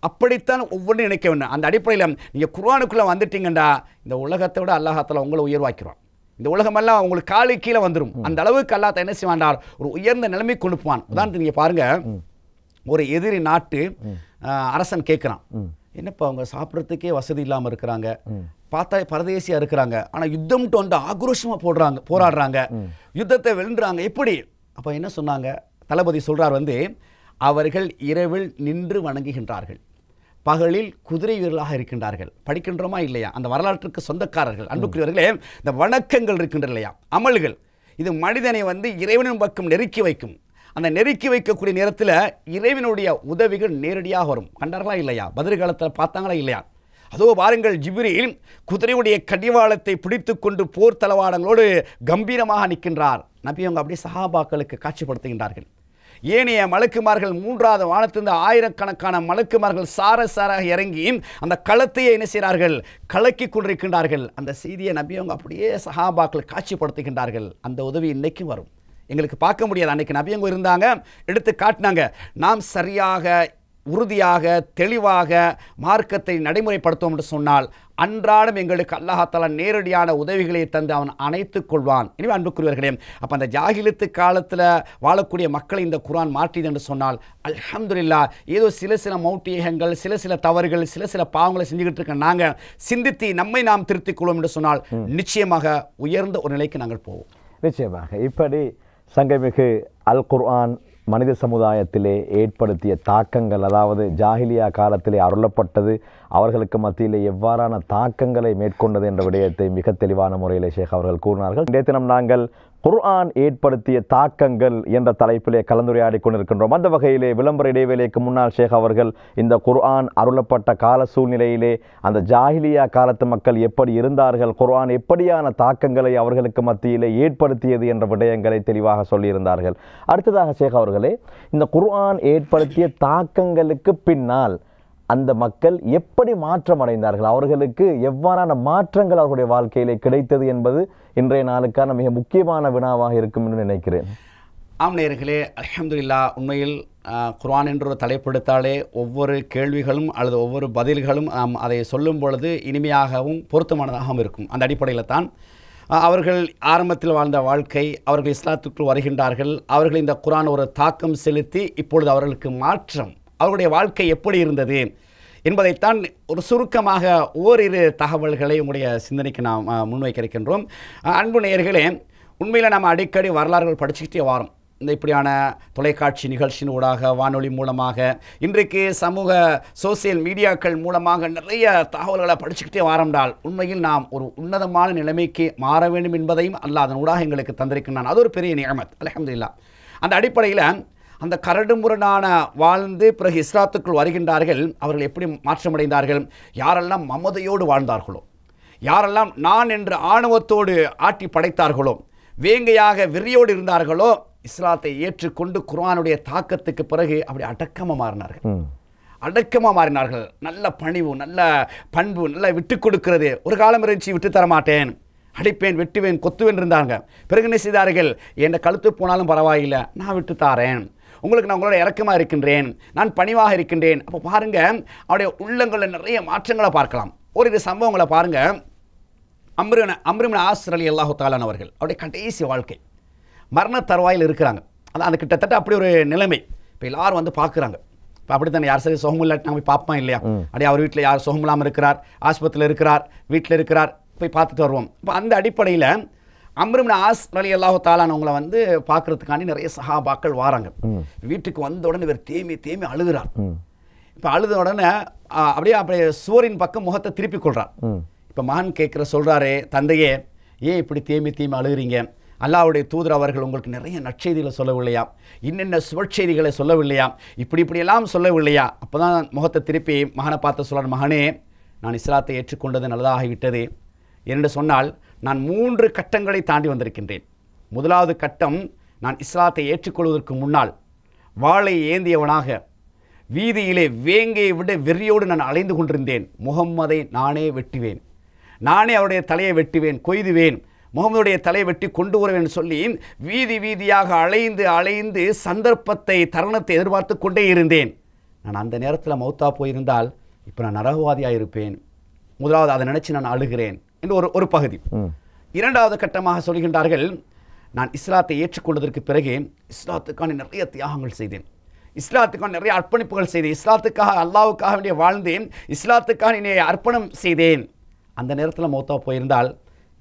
அப்படித்தான் ஒவ்வொன்றும் நினைக்க வேண்டும். அந்த அடிப்படையில் நீங்கள் குர்ஆனுக்குள்ளே வந்துட்டீங்கண்டா இந்த உலகத்தை விட அல்லாஹ் தஆலா உங்களை உயர்வாக்கிடுவான். இந்த உலகமெல்லாம் உங்களுக்கு காலு கீழே வந்துடும். அந்த அளவுக்கு அல்லாஹ் என்ன செய்வான்டால் ஒரு உயர்ந்த நிலைமை கொண்டு போவான். உதாரணத்துக்கு நீங்கள் பாருங்கள், ஒரு எதிரி நாட்டு அரசன் கேட்குறான், என்னப்பா அவங்க சாப்பிட்றதுக்கே வசதி இல்லாமல் இருக்கிறாங்க, பார்த்தா பரதேசியாக இருக்கிறாங்க, ஆனால் யுத்தம்ட்டு வந்து ஆக்ரோஷமாக போராடுறாங்க, யுத்தத்தை வெல்றாங்க, எப்படி? அப்போ என்ன சொன்னாங்க? தளபதி சொல்கிறார் அவர்கள் இரவில் நின்று வணங்குகின்றார்கள், பகலில் குதிரை வீரர்களாக இருக்கின்றார்கள். படிக்கின்றோமா இல்லையா? அந்த வரலாற்றுக்கு சொந்தக்காரர்கள். அன்புக்குரியவர்களே, இந்த வணக்கங்கள் இருக்கின்ற இல்லையா, அமல்கள், இது மனிதனை இறைவனின் பக்கம் நெருக்கி வைக்கும். அந்த நெருக்கி வைக்கக்கூடிய நேரத்தில் இறைவனுடைய உதவிகள் நேரடியாக வரும். கண்டார்களா இல்லையா? பதில் காலத்தில் பார்த்தாங்களா இல்லையா? அதோ பாருங்கள், ஜிப்ரீல் குதிரையுடைய கடிவாளத்தை பிடித்து கொண்டு போர் தளவாடங்களோடு கம்பீரமாக நிற்கின்றார். நபி அவங்க அப்படியே சஹாபாக்களுக்கு காட்சிப்படுத்துகின்றார்கள். ஏனைய மலக்குமார்கள் 3வது வானத்திலிருந்து ஆயிரக்கணக்கான மலக்குமார்கள் சாராக இறங்கி அந்த களத்தையே என்ன செய்கிறார்கள்? கலக்கி கொண்டிருக்கின்றார்கள். அந்த செய்தியை நபி அவங்க அப்படியே சஹாபாக்கள் காட்சிப்படுத்துகின்றார்கள். அந்த உதவி இன்னைக்கும் வரும். எங்களுக்கு பார்க்க முடியாது. அன்றைக்கி நபியங்க இருந்தாங்க, எடுத்து காட்டினாங்க. நாம் சரியாக உறுதியாக தெளிவாக மார்க்கத்தை நடைமுறைப்படுத்துவோம் என்று சொன்னால் அன்றாடம் எங்களுக்கு அல்லாஹ் தஆலா நேரடியான உதவிகளை தந்து அவன் அணைத்துக் கொள்வான். எனவே அன்புக்குரியவர்களே, அப்போ அந்த ஜாகிலித்து காலத்தில் வாழக்கூடிய மக்களை இந்த குர்ஆன் மாற்றியது என்று சொன்னால் அல்ஹம்துலில்லாஹ். ஏதோ சில மௌட்டியங்கள், சில தவறுகள், சில பாவங்களை செஞ்சுக்கிட்டு இருக்க நாங்கள் சிந்தித்து நம்மை நாம் திருத்திக் கொள்வோம் என்று சொன்னால் நிச்சயமாக உயர்ந்த ஒரு நிலைக்கு நாங்கள் போவோம். நிச்சயமாக. இப்படி சங்கமிகு அல் குர்ஆன் மனித சமுதாயத்திலே ஏற்படுத்திய தாக்கங்கள், அதாவது ஜாஹிலியா காலத்திலே அருளப்பட்டது அவர்களுக்கு மத்தியிலே எவ்வாறான தாக்கங்களை மேற்கொண்டது என்ற விடயத்தை மிக தெளிவான முறையிலே ஷேக் அவர்கள் கூறினார்கள். இன்றைய தினம் நாங்கள் குர்ஆன் ஏற்படுத்திய தாக்கங்கள் என்ற தலைப்பிலே கலந்துரையாடி கொண்டிருக்கின்றோம். அந்த வகையிலே விளம்பர இடைவேளைக்கு முன்னால் ஷேக் அவர்கள் இந்த குர்ஆன் அருளப்பட்ட கால சூழ்நிலையிலே அந்த ஜாஹிலியா காலத்து மக்கள் எப்படி இருந்தார்கள், குர்ஆன் எப்படியான தாக்கங்களை அவர்களுக்கு மத்தியிலே ஏற்படுத்தியது என்ற விடயங்களை தெளிவாக சொல்லியிருந்தார்கள். அடுத்ததாக ஷேக் அவர்களே, இந்த குர்ஆன் ஏற்படுத்திய தாக்கங்களுக்கு பின்னால் அந்த மக்கள் எப்படி மாற்றம் அடைந்தார்கள், அவர்களுக்கு எவ்வாறான மாற்றங்கள் அவர்களுடைய வாழ்க்கையிலே கிடைத்தது என்பது இன்றைய நாளுக்கான மிக முக்கியமான வினாவாக இருக்கும் என்று நினைக்கிறேன். ஆம் நேயர்களே, அல்ஹம்துலில்லாஹ். உண்மையில் குர்ஆன் என்ற ஒரு தலைப்படுத்தாலே ஒவ்வொரு கேள்விகளும் அல்லது ஒவ்வொரு பதில்களும் அதை சொல்லும் பொழுது இனிமையாகவும் பொருத்தமானதாகவும் இருக்கும். அந்த அடிப்படையில் தான் அவர்கள் ஆரம்பத்தில் வாழ்ந்த வாழ்க்கை, அவர்கள் இஸ்லாத்துக்குள் வருகின்றார்கள், அவர்கள் இந்த குர்ஆன் ஒரு தாக்கம் செலுத்தி இப்பொழுது அவர்களுக்கு மாற்றம், அவருடைய வாழ்க்கை எப்படி இருந்தது என்பதைத்தான் ஒரு சுருக்கமாக ஓரிரு தகவல்களை உங்களுடைய சிந்தனைக்கு நாம் முன்வைக்க இருக்கின்றோம். அன்பு நேயர்களே, உண்மையில் நாம் அடிக்கடி வரலாறுகள் படிச்சுக்கிட்டே வரோம். இந்த இப்படியான தொலைக்காட்சி நிகழ்ச்சியின் ஊடாக, வானொலி மூலமாக, இன்றைக்கு சமூக சோசியல் மீடியாக்கள் மூலமாக நிறைய தகவல்களை படிச்சுக்கிட்டே வாரம்டால் உண்மையில் நாம் ஒரு உன்னதமான நிலைமைக்கு மாற வேண்டும் என்பதையும் அல்லாஹ் அதன் ஊடாக எங்களுக்கு தந்திருக்கின்றான். அது ஒரு பெரிய நிஅமத், அல்ஹம்துலில்லாஹ். அந்த அடிப்படையில் அந்த கரடுமுரடான வாழ்ந்து பிறகு இஸ்லாத்துக்குள் வருகின்றார்கள். அவர்கள் எப்படி மாற்றமடைந்தார்கள்? யாரெல்லாம் மமதையோடு வாழ்ந்தார்களோ, யாரெல்லாம் நான் என்ற ஆணவத்தோடு ஆட்டி படைத்தார்களோ, வேங்கையாக வெறியோடு இருந்தார்களோ, இஸ்லாத்தை ஏற்றுக்கொண்டு குர்ஆனுடைய தாக்கத்துக்கு பிறகு அப்படி அடக்கமாக மாறினார்கள். நல்ல பணிவு, நல்ல பண்பு, நல்ல விட்டு கொடுக்கிறது. ஒரு காலம் இருந்துச்சு விட்டு தர மாட்டேன், அடிப்பேன், வெட்டுவேன், கொத்துவேன் இருந்தாங்க. பிறகு என்ன செய்தார்கள்? என் கழுத்து போனாலும் பரவாயில்லை, நான் விட்டு தாரேன், உங்களுக்கு நான் உங்களோட இறக்கமாக இருக்கின்றேன், நான் பணிவாக இருக்கின்றேன். அப்போ பாருங்கள், அவருடைய உள்ளங்களில் நிறைய மாற்றங்களை பார்க்கலாம். ஒரு சம்பவங்களை பாருங்கள். அம்ர் இப்னு ஆஸ் ரலியல்லாஹு தஆலா அவர்கள் அவருடைய கடைசி வாழ்க்கை, மரண தருவாயில் இருக்கிறாங்க. அந்த கிட்டத்தட்ட அப்படி ஒரு நிலைமை. இப்போ எல்லாரும் பார்க்குறாங்க. இப்போ அப்படி தானே, யார் சரி சுகம் இல்லாட்டி நாங்கள் போய் பார்ப்போம் இல்லையா? அப்படியே அவர் வீட்டில் யார் சுகம் இல்லாமல் இருக்கிறார், ஆஸ்பத்திரியில் இருக்கிறார், வீட்டில் இருக்கிறார், போய் பார்த்துட்டு வருவோம். இப்போ அந்த அடிப்படையில் அம்ர் இப்னு ஆஸ் ரலியல்லாஹு தஆலா அவங்களை பார்க்கறதுக்காண்டி நிறைய சஹாபாக்கள் வாராங்க. வீட்டுக்கு வந்த உடனே இவர் தேமி அழுகிறார். இப்போ அழுத உடனே அப்படியே சுவரின் பக்கம் முகத்தை திருப்பி கொள்றார். இப்போ மகன் சொல்கிறாரு, தந்தையே ஏன் இப்படி தேமி அழுகிறீங்க? அல்லாஹ்வுடைய தூதர் அவர்கள் உங்களுக்கு நிறைய நற்செய்திகளை சொல்லவில்லையா? இன்னென்ன சுவற்செய்திகளை சொல்லவில்லையா? இப்படியெல்லாம் சொல்லவில்லையா? அப்போ தான் முகத்தை திருப்பி மகனை பார்த்து சொல்கிறார், மகனே, நான் இஸ்லாத்தை ஏற்றுக்கொண்டது நல்லதாகிவிட்டது என்று சொன்னால் நான் 3 கட்டங்களை தாண்டி வந்திருக்கின்றேன். முதலாவது கட்டம், நான் இஸ்லாத்தை ஏற்றுக்கொள்வதற்கு முன்னால் வாளை ஏந்தியவனாக வீதியிலே வேங்கையை விட வெறியோடு நான் அலைந்து கொண்டிருந்தேன். முகம்மதை நானே வெட்டுவேன், நானே அவருடைய தலையை வெட்டுவேன், கொய்துவேன், முகமதுடைய தலையை வெட்டி கொண்டு வருவேன் சொல்லி வீதியாக அலைந்து சந்தர்ப்பத்தை, தருணத்தை எதிர்பார்த்து கொண்டே இருந்தேன். நான் அந்த நேரத்தில் மௌத்தா போயிருந்தால் இப்போ நான் நரகவாதியாக இருப்பேன். முதலாவது அதை நினச்சி நான் அழுகிறேன் என்று ஒரு பகுதி. இரண்டாவது கட்டமாக சொல்கின்றார்கள், நான் இஸ்லாத்தை ஏற்றுக்கொண்டதற்கு பிறகு இஸ்லாத்துக்கான நிறைய தியாகங்கள் செய்தேன், இஸ்லாத்துக்கான நிறைய அர்ப்பணிப்புகள் செய்தேன், இஸ்லாத்துக்காக அல்லாவுக்காக வேண்டிய வாழ்ந்தேன், இஸ்லாத்துக்காக என்னை அர்ப்பணம் செய்தேன். அந்த நேரத்தில் மௌத்தா போயிருந்தால்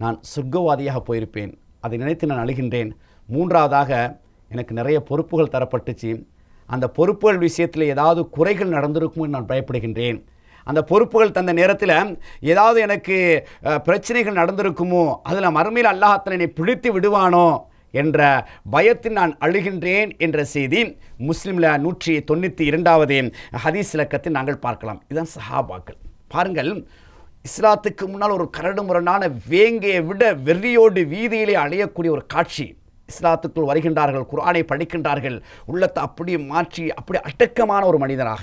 நான் சொர்க்கவாதியாக போயிருப்பேன். அதை நினைத்து நான் அழுகின்றேன். மூன்றாவதாக எனக்கு நிறைய பொறுப்புகள் தரப்பட்டுச்சு. அந்த பொறுப்புகள் விஷயத்தில் ஏதாவது குறைகள் நடந்திருக்கும்னு நான் பயப்படுகின்றேன். அந்த பொறுப்புகள் தந்த நேரத்தில் ஏதாவது எனக்கு பிரச்சனைகள் நடந்திருக்குமோ, அதில் மறுமையில் அல்லாஹ் என்னை பிடித்து விடுவானோ என்ற பயத்தில் நான் அழுகின்றேன் என்ற செய்தி முஸ்லிமில் 192வது ஹதீஸ் இலக்கத்தில் நாங்கள் பார்க்கலாம். இதுதான் சஹாபாக்கள். பாருங்கள், இஸ்லாத்துக்கு முன்னால் ஒரு கரடு முரடான வேங்கையை விட வெறியோடு வீதியிலே அலையக்கூடிய ஒரு காட்சி. இஸ்லாத்துக்குள் வருகின்றார்கள், குர்ஆனை படிக்கின்றார்கள், உள்ளத்தை அப்படியே மாற்றி அப்படி அடக்கமான ஒரு மனிதனாக,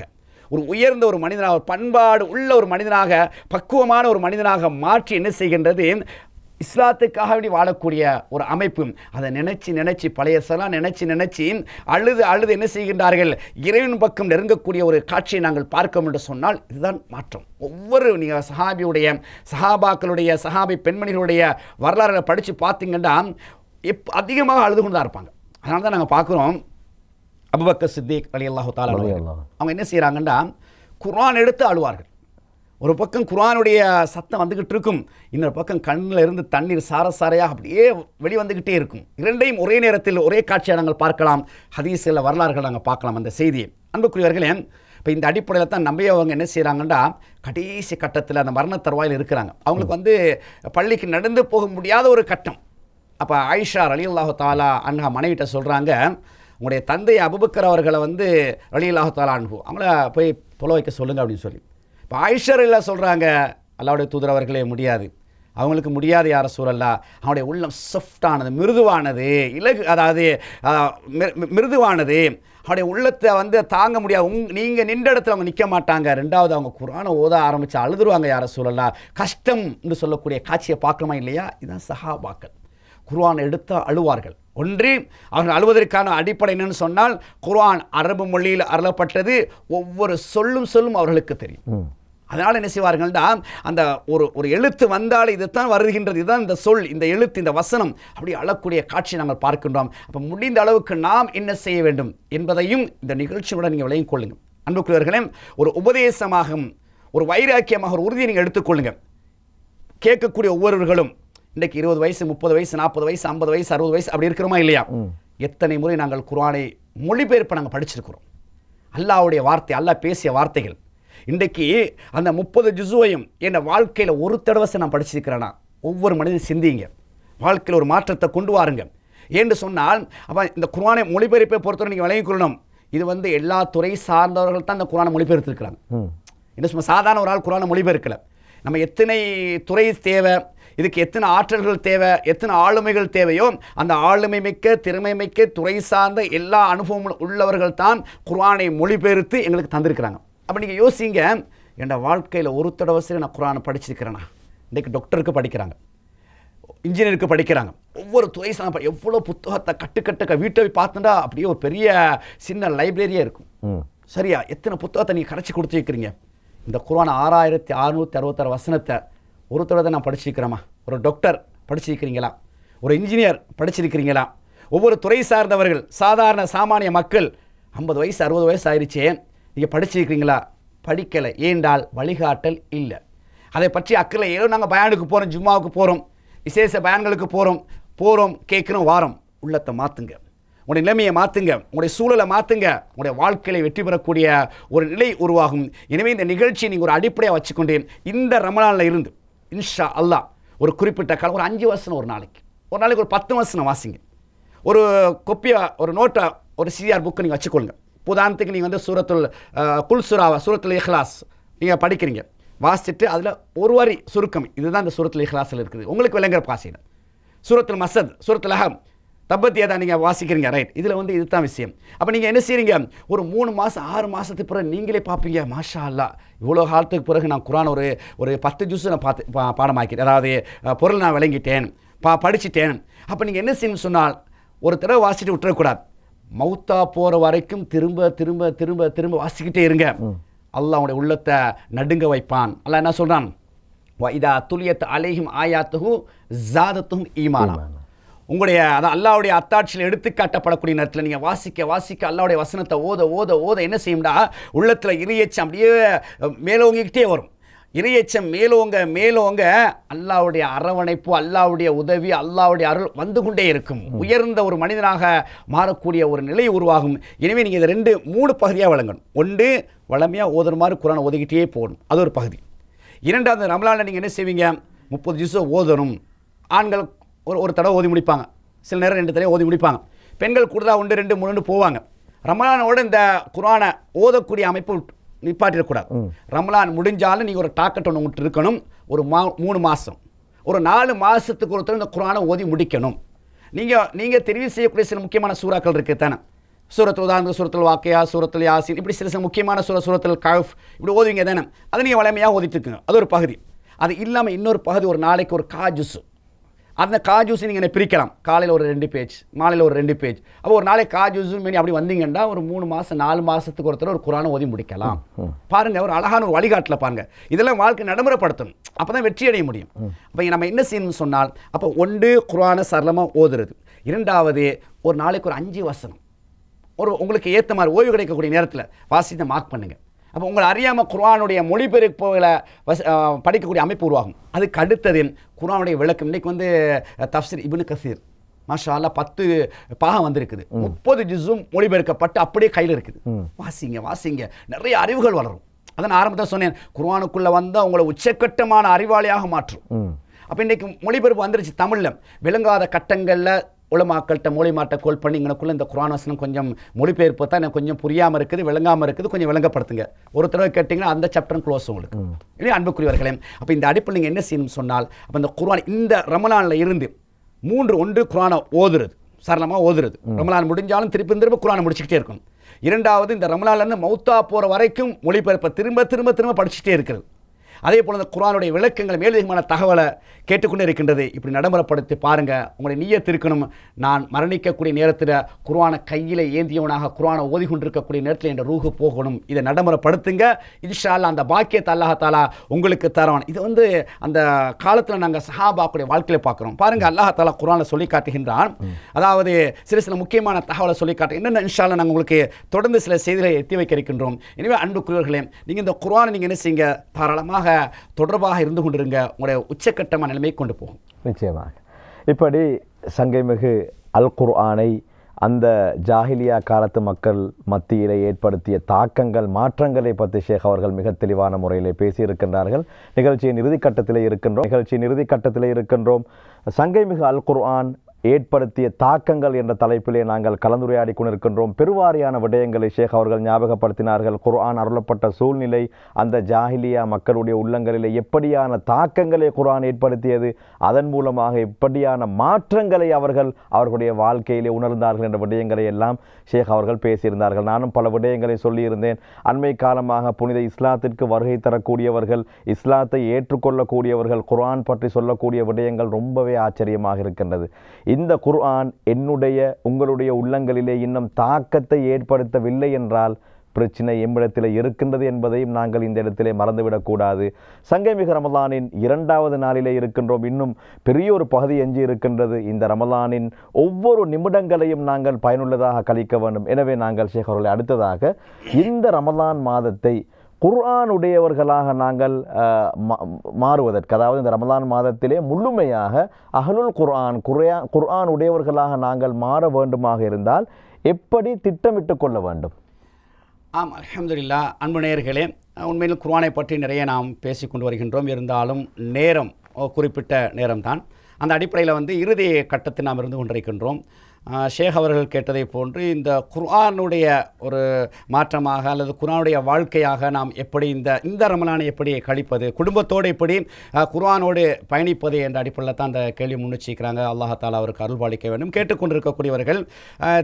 ஒரு உயர்ந்த ஒரு மனிதனாக, ஒரு பண்பாடு உள்ள ஒரு மனிதனாக, பக்குவமான ஒரு மனிதனாக மாற்றி என்ன செய்கின்றது, இஸ்லாத்துக்காக வேண்டி வாழக்கூடிய ஒரு அமைப்பு. அதை நினைச்சு பழைய சலாம் நினைச்சு அழுது என்ன செய்கின்றார்கள், இறைவன் பக்கம் நெருங்கக்கூடிய ஒரு காட்சியை நாங்கள் பார்க்க என்று சொன்னால் இதுதான் மாற்றம். ஒவ்வொரு நீங்கள் சஹாபாக்களுடைய சஹாபி பெண்மணிகளுடைய வரலாறுகளை படித்து பார்த்தீங்கன்னா அதிகமாக அழுது கொண்டு தான் இருப்பாங்க. அதனால தான் நாங்கள் பார்க்குறோம், அபூபக்கர் சித்திக் ரலியல்லாஹு தஆலா அவங்க என்ன செய்கிறாங்கன்னா, குர்ஆன் எடுத்து அழுவார்கள். ஒரு பக்கம் குர்ஆனுடைய சத்தம் வந்துக்கிட்டு இருக்கும், இன்னொரு பக்கம் கண்ணில் இருந்து தண்ணீர் சாரையாக அப்படியே வெளிவந்துக்கிட்டே இருக்கும். இரண்டையும் ஒரே நேரத்தில் ஒரே காட்சியை நாங்கள் பார்க்கலாம். ஹதீஸில் வரலாறுகள் நாங்கள் பார்க்கலாம் அந்த செய்தியை. அன்புக்குரியவர்களே, இப்போ இந்த அடிப்படையில் தான் நம்பியவங்க என்ன செய்கிறாங்கன்னா, கடைசி கட்டத்தில் அந்த மரண தருவாயில் இருக்கிறாங்க. அவங்களுக்கு பள்ளிக்கு நடந்து போக முடியாத ஒரு கட்டம். அப்போ ஆயிஷா ரலியல்லாஹு தஆலா அன்ஹா மனைவிட்ட சொல்கிறாங்க, உங்களுடைய தந்தை அபூபக்கர் அவர்களை ரலியல்லாஹு தஆலா அன்ஹு அவங்கள போய் தொலை வைக்க சொல்லுங்க அப்படின்னு சொல்லி. இப்போ ஆயிஷா ரலியல்லாஹு சொல்கிறாங்க, அல்லாஹ்வுடைய தூதர் அவர்களே முடியாது, அவங்களுக்கு முடியாது யார் ரசூலல்லாஹ், அவனுடைய உள்ளம் சாஃப்டானது, மிருதுவானது, அதாவது மிருதுவானது, அவனுடைய உள்ளத்தை தாங்க முடியாது, நீங்கள் நின்ற இடத்துல அவங்க நிற்க மாட்டாங்க. ரெண்டாவது அவங்க குர்ஆனை ஓத ஆரம்பித்து அழுதுருவாங்க யார் ரசூலல்லாஹ், கஷ்டம் என்று சொல்லக்கூடிய காட்சியை பார்க்கணுமா இல்லையா? இதுதான் சஹாபாக்கள். குர்ஆன் எடுத்தால் அழுவார்கள். ஒன்று, அவர்கள் அழுவதற்கான அடிப்படை என்னன்னு சொன்னால், குர்ஆன் அரபு மொழியில் அருளப்பட்டது, ஒவ்வொரு சொல்லும் அவர்களுக்கு தெரியும். அதனால் என்ன செய்வார்கள்னா, அந்த ஒரு எழுத்து வந்தால் இதுதான் வருகின்றது, இதுதான் இந்த சொல், இந்த எழுத்து, இந்த வசனம், அப்படி அழக்கூடிய காட்சி நாங்கள் பார்க்கின்றோம். அப்போ முடிந்த அளவுக்கு நாம் என்ன செய்ய வேண்டும் என்பதையும் இந்த நிகழ்ச்சியோட நீங்கள் விளங்கிக் கொள்ளுங்கள். அன்புக்குரியவர்களே, ஒரு உபதேசமாக, ஒரு வைராக்கியமாக ஒரு உறுதியை நீங்கள் எடுத்துக்கொள்ளுங்கள். கேட்கக்கூடிய ஒவ்வொருவர்களும் இன்றைக்கு 20 வயசு, 30 வயசு, 40 வயசு, 50 வயசு, 60 வயசு அப்படி இருக்கிறோமா இல்லையா? எத்தனை முறை நாங்கள் குர்ஆனை மொழிபெயர்ப்பை நாங்கள் படிச்சிருக்கிறோம். அல்லாஹ்வுடைய வார்த்தை, அல்லாஹ் பேசிய வார்த்தைகள். இன்றைக்கு அந்த 30 ஜுஸுவையும் என் வாழ்க்கையில் ஒரு தடவை நான் படிச்சிருக்கிறேன்னா, ஒவ்வொரு மனிதன் சிந்திங்க, வாழ்க்கையில் ஒரு மாற்றத்தை கொண்டு வாருங்க. ஏன்னு சொன்னால், அப்போ இந்த குர்ஆனை மொழிபெயர்ப்பை பொறுத்தவரை நீங்கள் விளங்கிக் கொள்ளணும், இது எல்லா துறை சார்ந்தவர்கள் தான் இந்த குர்ஆனை மொழிபெயர்த்திருக்கிறாங்க. என்ன சும்மா சாதாரண ஒரு ஆள் குர்ஆனை மொழிபெயர்க்கலை. நம்ம எத்தனை துறை தேவை, இதுக்கு எத்தனை ஆற்றல்கள் தேவை, எத்தனை ஆளுமைகள் தேவையோ அந்த ஆளுமை மிக்க, திறமை மிக்க, துறை சார்ந்த எல்லா அனுபவம் உள்ளவர்கள் தான் குர்ஆனை மொழிபெயர்த்து எங்களுக்கு தந்திருக்கிறாங்க. அப்போ நீங்கள் யோசிங்க, என் வாழ்க்கையில் ஒரு தடவை சரி நான் குர்ஆனை படிச்சிருக்கிறேன்னா. இன்றைக்கு டாக்டருக்கு படிக்கிறாங்க, இன்ஜினியருக்கு படிக்கிறாங்க, ஒவ்வொரு துறை சார்ந்த எவ்வளோ புத்தகத்தை கட்டுக்கட்டுக்க வீட்டை பார்த்துட்டா அப்படியே ஒரு பெரிய சின்ன லைப்ரரியே இருக்கும். சரியா? எத்தனை புத்தகத்தை நீங்கள் கரைச்சி கொடுத்து வைக்கிறீங்க. இந்த குர்ஆன் 6666 வசனத்தை ஒரு தடவை நான் படிச்சிருக்கிறேமா? ஒரு டாக்டர் படிச்சிருக்கிறீங்களா? ஒரு இன்ஜினியர் படிச்சிருக்கிறீங்களா? ஒவ்வொரு துறை சார்ந்தவர்கள், சாதாரண சாமானிய மக்கள் 50 வயசு 60 வயசு ஆயிடுச்சே, நீங்கள் படிச்சிருக்கிறீங்களா? படிக்கலை. ஏண்டால் வழிகாட்டல் இல்லை. அதை பற்றி அக்கறை. ஏதோ நாங்கள் பயானுக்கு போகிறோம், ஜும்மாவுக்கு போகிறோம், விசேஷ பயான்களுக்கு போகிறோம் கேட்குறோம், வாரம். உள்ளத்தை மாற்றுங்க, உங்களுடைய நிலைமையை மாற்றுங்க, உங்களுடைய சூழலை மாற்றுங்க, உங்களுடைய வாழ்க்கையை வெற்றி பெறக்கூடிய ஒரு நிலை உருவாகும். எனவே இந்த நிகழ்ச்சியை நீங்கள் ஒரு அடிப்படையாக வச்சுக்கொண்டு இந்த ரமலானில் இருந்து இன்ஷா அல்லாஹ் ஒரு குறிப்பிட்ட காலம், ஒரு 5 வசனம் ஒரு நாளைக்கு ஒரு 10 வசனம் வாசிங்க. ஒரு கொப்பியா, ஒரு நோட்டை, ஒரு சிஆர் புக்கை நீங்கள் வச்சுக்கொள்ளுங்க. உதாரணத்துக்கு நீங்கள் சூரத்துல் இஹ்லாஸ் நீங்கள் படிக்கிறீங்க, வாசிச்சுட்டு அதில் ஒரு வரி சுருக்கம், இதுதான் இந்த சூரத்துல் இஹ்லாஸில் இருக்குது, உங்களுக்கு விளங்குற பாசையில். சூரத்துல் மஸத், சூரத்துல் அஹம், தப்பத்தியை தான் நீங்கள் வாசிக்கிறீங்க, ரைட்? இதில் இதுதான் விஷயம். அப்போ நீங்கள் என்ன செய்கிறீங்க, ஒரு 3 மாதம் 6 மாதத்துக்கு பிறகு நீங்களே பார்ப்பீங்க, மாஷா அல்லா, இவ்வளோ காலத்துக்கு பிறகு நான் குர்ஆன் ஒரு 10 ஜூஸ் நான் பாடமாக்கிறேன், அதாவது பொருள் நான் விளங்கிட்டேன், படிச்சுட்டேன். அப்போ நீங்கள் என்ன செய்யணும்னு சொன்னால், ஒரு தடவை வாசிட்டு விட்டுறக்கூடாது, மௌத்தா போகிற வரைக்கும் திரும்ப திரும்ப திரும்ப திரும்ப வாசிக்கிட்டே இருங்க. அல்லாஹ் உங்களுடைய உள்ளத்தை நடுங்க வைப்பான். அல்லாஹ் என்ன சொல்கிறான்? இதா துலியத் அலைஹிம் ஆயாத்துஹு ஜாதத்துஹும் ஈமானா. உங்களுடைய அல்லாஹ்வுடைய அத்தாட்சியில் எடுத்து காட்டப்படக்கூடிய நேரத்தில் நீங்கள் வாசிக்க வாசிக்க அல்லாஹ்வுடைய வசனத்தை ஓத ஓத ஓத என்ன செய்யும்டா, உள்ளத்தில் இறையச்சம் அப்படியே மேலோங்கிக்கிட்டே வரும். இறையச்சம் மேலோங்க மேலோங்க அல்லாஹ்வுடைய அரவணைப்பு, அல்லாஹ்வுடைய உதவி, அல்லாஹ்வுடைய அருள் வந்து கொண்டே இருக்கும். உயர்ந்த ஒரு மனிதனாக மாறக்கூடிய ஒரு நிலை உருவாகும். எனவே நீங்கள் இதை 2-3 பகுதியாக வழங்கணும். ஒன்று, வளமையாக ஓதுற மாதிரி குரானை ஒதுக்கிட்டே போகணும், அது ஒரு பகுதி. இரண்டாவது, ரமலானில் நீங்கள் என்ன செய்வீங்க, 30 ஜுஸை ஓதணும். ஆண்கள் ஒரு தடவை ஓதி முடிப்பாங்க, சில நேரம் 2 தடவை ஓதி முடிப்பாங்க. பெண்கள் கூடுதலாக 1, 2, 3 போவாங்க. ரமலானோட இந்த குரானை ஓதக்கூடிய அமைப்பு நிப்பாட்டிடக்கூடாது. ரமலான் முடிஞ்சாலும் நீங்கள் ஒரு டாக்கெட் ஒன்று உங்கள்கிட்ட இருக்கணும். ஒரு 3 மாதம், ஒரு 4 மாதத்துக்கு ஒருத்தர் இந்த குரானை ஓதி முடிக்கணும். நீங்கள் தெரிவு செய்யக்கூடிய சில முக்கியமான சூறாக்கள் இருக்குது தானே. சூரத்துல் உதாரணத்துக்கு சூரத்துல் வாக்கியா, சூரத்துல் யாசின், இப்படி சில முக்கியமான சூரத்துல் கஹ்ஃப் இப்படி ஓதுவீங்க தானே. அதை நீங்கள் வளமையாக ஓதிட்டு இருக்குங்க, அது ஒரு பகுதி. அது இல்லாமல் இன்னொரு பகுதி, ஒரு நாளைக்கு ஒரு காஜூஸ். அந்த காஜூஸை நீங்கள் பிரிக்கலாம். காலையில் ஒரு 2 பேஜ், மாலையில் ஒரு 2 பேஜ். அப்போ ஒரு நாளைக்கு காஜூஸும் மீறி அப்படி வந்தீங்கன்னா ஒரு 3 மாதம் 4 மாதத்துக்கு ஒருத்தர் ஒரு குரானை ஓதி முடிக்கலாம். பாருங்கள், ஒரு அழகான ஒரு வழிகாட்டில் பாருங்கள். இதெல்லாம் வாழ்க்கை நடைமுறைப்படுத்தணும், அப்போ தான் வெற்றி அடைய முடியும். அப்போ நம்ம என்ன செய்யணும்னு சொன்னால், அப்போ ஒன்று குரானை சரளமாக ஓதுறது. இரண்டாவது, ஒரு நாளைக்கு ஒரு 5 வசனம் உங்களுக்கு ஏற்ற மாதிரி ஓய்வு கிடைக்கக்கூடிய நேரத்தில் வாசித்தை மார்க் பண்ணுங்கள். அப்போ உங்களை அறியாமல் குர்ஆனுடைய மொழிபெயர்ப்புகளை படிக்கக்கூடிய அமைப்பு உருவாகும். அதுக்கு அடுத்தது குர்ஆனுடைய விளக்கம். இன்றைக்கி தஃப்சீர் இப்னு கஸீர் மாஷா அல்லாஹ் 10 பாகம் வந்திருக்குது. 30 ஜுஸும் மொழிபெயர்க்கப்பட்டு அப்படியே கையில் இருக்குது. வாசிங்க வாசிங்க, நிறைய அறிவுகள் வளரும். அதான் ஆரம்பத்தில் சொன்னேன், குர்ஆனுக்குள்ளே வந்தால் உங்களை உச்சக்கட்டமான அறிவாளியாக மாற்றும். அப்போ இன்றைக்கி மொழிபெயர்ப்பு வந்துருச்சு தமிழில். விளங்காத கட்டங்களில் உலமாக்கள்கிட்ட மொழிமாட்ட கோல் பண்ணி இங்கனக்குள்ளே இந்த குர்ஆன் வசனம் கொஞ்சம் மொழிபெயர்ப்பு தான் எனக்கு கொஞ்சம் புரியாமல் இருக்குது, விளங்காமல் இருக்குது, கொஞ்சம் விளங்கப்படுத்துங்க. ஒரு தடவை கேட்டிங்கன்னா அந்த சாப்டரும் க்ளோஸ் உங்களுக்கு. இல்லை அன்புக்குரியவர்களே, அப்போ இந்த அடிப்பில் நீங்கள் என்ன செய்யணும்னு சொன்னால், அப்போ இந்த குர்ஆன் இந்த ரமலானில் இருந்து 3 ஒன்று குர்ஆனை ஓதுறது, சரளமாக ஓதுறது. ரமலான் முடிஞ்சாலும் திரும்ப குர்ஆனை முடிச்சுக்கிட்டே இருக்கும். இரண்டாவது, இந்த ரமலான்லேருந்து மௌத்தா போகிற வரைக்கும் மொழிபெயர்ப்பை திரும்ப திரும்ப திரும்ப படிச்சுட்டே இருக்கிறது. அதே போல் இந்த குர்ஆனுடைய விளக்கங்கள் மேலதிகமான தகவலை கேட்டுக்கொண்டே இருக்கின்றது. இப்படி நடைமுறைப்படுத்தி பாருங்கள். உங்களுடைய நிய்யத் இருக்கணும், நான் மரணிக்கக்கூடிய நேரத்தில் குர்ஆனை கையில் ஏந்தியவனாக குர்ஆனை ஓதி கொண்டிருக்கக்கூடிய நேரத்தில் என் ரூஹு போகணும். இதை நடைமுறைப்படுத்துங்க. இன்ஷா அல்லாஹ் அந்த பாக்கியத்தை அல்லாஹ் தஆலா உங்களுக்கு தருவான். இது அந்த காலத்தில் நாங்கள் சஹாபாக்குடைய வாழ்க்கையில் பார்க்குறோம். பாருங்கள், அல்லாஹ் தஆலா குர்ஆனை சொல்லி காட்டுகின்றான். அதாவது சில முக்கியமான தகவலை சொல்லி காட்டு. என்னென்ன இன்ஷா அல்லாஹ் நாங்கள் உங்களுக்கு தொடர்ந்து சில செய்திகளை எத்தி வைக்க இருக்கின்றோம். எனவே அன்புக்குரியவர்களே, நீங்கள் இந்த குர்ஆனை நீங்கள் என்ன செய்யுங்க, தாராளமாக தொடர்பாக இருந்து கொண்டிருங்க. உங்களுடைய உச்சக்கட்டமான நிலைமை கொண்டு போகும். நிச்சயமாக. இப்படி சங்கைமிகு அல் குர்ஆனை அந்த ஜாஹிலியா காலத்து மக்கள் மத்தியிலே ஏற்படுத்திய தாக்கங்கள், மாற்றங்களை பற்றி ஷேக் அவர்கள் மிக தெளிவான முறையிலே பேசியிருக்கின்றார்கள். நிகழ்ச்சியின் இறுதிக்கட்டத்திலே இருக்கின்றோம். சங்கைமிகு அல் குர்ஆன் ஏற்படுத்திய தாக்கங்கள் என்ற தலைப்பிலே நாங்கள் கலந்துரையாடி கொண்டிருக்கின்றோம். பெருவாரியான விடயங்களை ஷேக் அவர்கள் ஞாபகப்படுத்தினார்கள். குர்ஆன் அருளப்பட்ட சூழ்நிலை, அந்த ஜாஹிலியா மக்களுடைய உள்ளங்களிலே எப்படியான தாக்கங்களை குர்ஆன் ஏற்படுத்தியது, அதன் மூலமாக எப்படியான மாற்றங்களை அவர்களுடைய வாழ்க்கையிலே உணர்ந்தார்கள் என்ற விடயங்களை எல்லாம் ஷேக் அவர்கள் பேசியிருந்தார்கள். நானும் பல விடயங்களை சொல்லியிருந்தேன். அண்மை காலமாக புனித இஸ்லாத்திற்கு வருகை தரக்கூடியவர்கள், இஸ்லாத்தை ஏற்றுக்கொள்ளக்கூடியவர்கள் குர்ஆன் பற்றி சொல்லக்கூடிய விடயங்கள் ரொம்பவே ஆச்சரியமாக இருக்கின்றது. இந்த குர்ஆன் உங்களுடைய உள்ளங்களிலே இன்னும் தாக்கத்தை ஏற்படுத்தவில்லை என்றால் பிரச்சனை எம்மிடத்தில் இருக்கின்றது என்பதையும் நாங்கள் இந்த இடத்திலே மறந்துவிடக்கூடாது. சங்கைமிகு ரமலானின் 2வது நாளிலே இருக்கின்றோம். இன்னும் பெரிய ஒரு பகுதி எஞ்சி இருக்கின்றது. இந்த ரமலானின் ஒவ்வொரு நிமிடங்களையும் நாங்கள் பயனுள்ளதாக கழிக்க வேண்டும். எனவே நாங்கள் ஷேக் அவர்களை அடுத்ததாக இந்த ரமலான் மாதத்தை குர்ஆன் உடையவர்களாக நாங்கள் மாறுவதற்கு, அதாவது இந்த ரமலான் மாதத்திலே முழுமையாக அஹ்லுல் குர்ஆன் உடையவர்களாக நாங்கள் மாற வேண்டுமாக இருந்தால் எப்படி திட்டமிட்டு கொள்ள வேண்டும்? அல்ஹம்துலில்லாஹ். அன்பு நேயர்களே, உண்மையில் குர்ஆனை பற்றி நிறைய நாம் பேசிக்கொண்டு வருகின்றோம். இருந்தாலும் நேரம் குறிப்பிட்ட நேரம்தான். அந்த அடிப்படையில் இறுதி கட்டத்தில் நாம் இருந்து கொண்டிருக்கின்றோம். ஷேக் அவர்கள் கேட்டதை போன்று இந்த குர்ஆனுடைய ஒரு மாற்றமாக அல்லது குர்ஆனுடைய வாழ்க்கையாக நாம் எப்படி இந்த ரமலானை எப்படி கழிப்பது, குடும்பத்தோடு எப்படி குர்ஆனோடு பயணிப்பது என்ற அடிப்படையில் தான் அந்த கேள்வி முன்னிச்சிக்கிறாங்க. அல்லாஹ் தஆலா அவருக்கு அருள்பாலிக்க வேண்டும். கேட்டுக்கொண்டிருக்கக்கூடியவர்கள்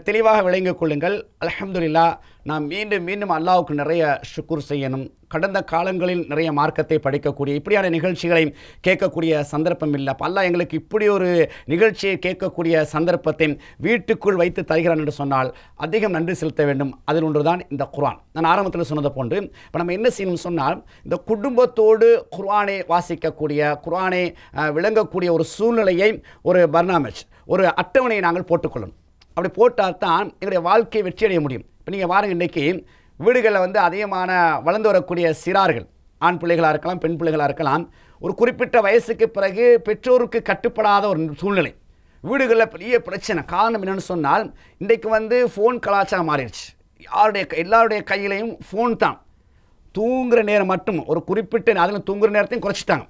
தெளிவாக விளங்கிக் கொள்ளுங்கள். அல்ஹம்துலில்லாஹ். நாம் மீண்டும் மீண்டும் அல்லாஹ்வுக்கு நிறைய ஷுக்குர் செய்யணும், கடந்த காலங்களில் நிறைய மார்க்கத்தை படிக்கக்கூடிய இப்படியான நிகழ்ச்சிகளை கேட்கக்கூடிய சந்தர்ப்பம் இல்லை. அப்போ அல்லாஹ் எங்களுக்கு இப்படி ஒரு நிகழ்ச்சியை கேட்கக்கூடிய சந்தர்ப்பத்தை வீட்டுக்குள் வைத்து தருகிறான் என்று சொன்னால் அதிகம் நன்றி செலுத்த வேண்டும். அதில் ஒன்றுதான் இந்த குர்ஆன். நான் ஆரம்பத்தில் சொன்னதை போன்று இப்போ நம்ம என்ன செய்யணும் சொன்னால், இந்த குடும்பத்தோடு குர்ஆனை வாசிக்கக்கூடிய, குர்ஆனை விளங்கக்கூடிய ஒரு சூழ்நிலையை, ஒரு பர்னாமேஜ், ஒரு அட்டவணையை நாங்கள் போட்டுக்கொள்ளணும். அப்படி போட்டால் தான் எங்களுடைய வாழ்க்கையை வெற்றி அடைய முடியும். இப்போ நீங்கள் வாருங்க, இன்றைக்கி வீடுகளில் அதிகமான வளர்ந்து வரக்கூடிய சிறார்கள், ஆண் பிள்ளைகளாக இருக்கலாம், பெண் பிள்ளைகளாக இருக்கலாம், ஒரு குறிப்பிட்ட வயசுக்கு பிறகு பெற்றோருக்கு கட்டுப்படாத ஒரு சூழ்நிலை, வீடுகளில் பெரிய பிரச்சனை. காரணம் என்னென்னு சொன்னால், இன்றைக்கு ஃபோன் கலாச்சாரம் மாறிடுச்சு. எல்லாருடைய கையிலையும் ஃபோன் தான். தூங்குகிற நேரம் மட்டும் ஒரு குறிப்பிட்ட அதில் தூங்குகிற நேரத்தையும் குறைச்சிட்டாங்க.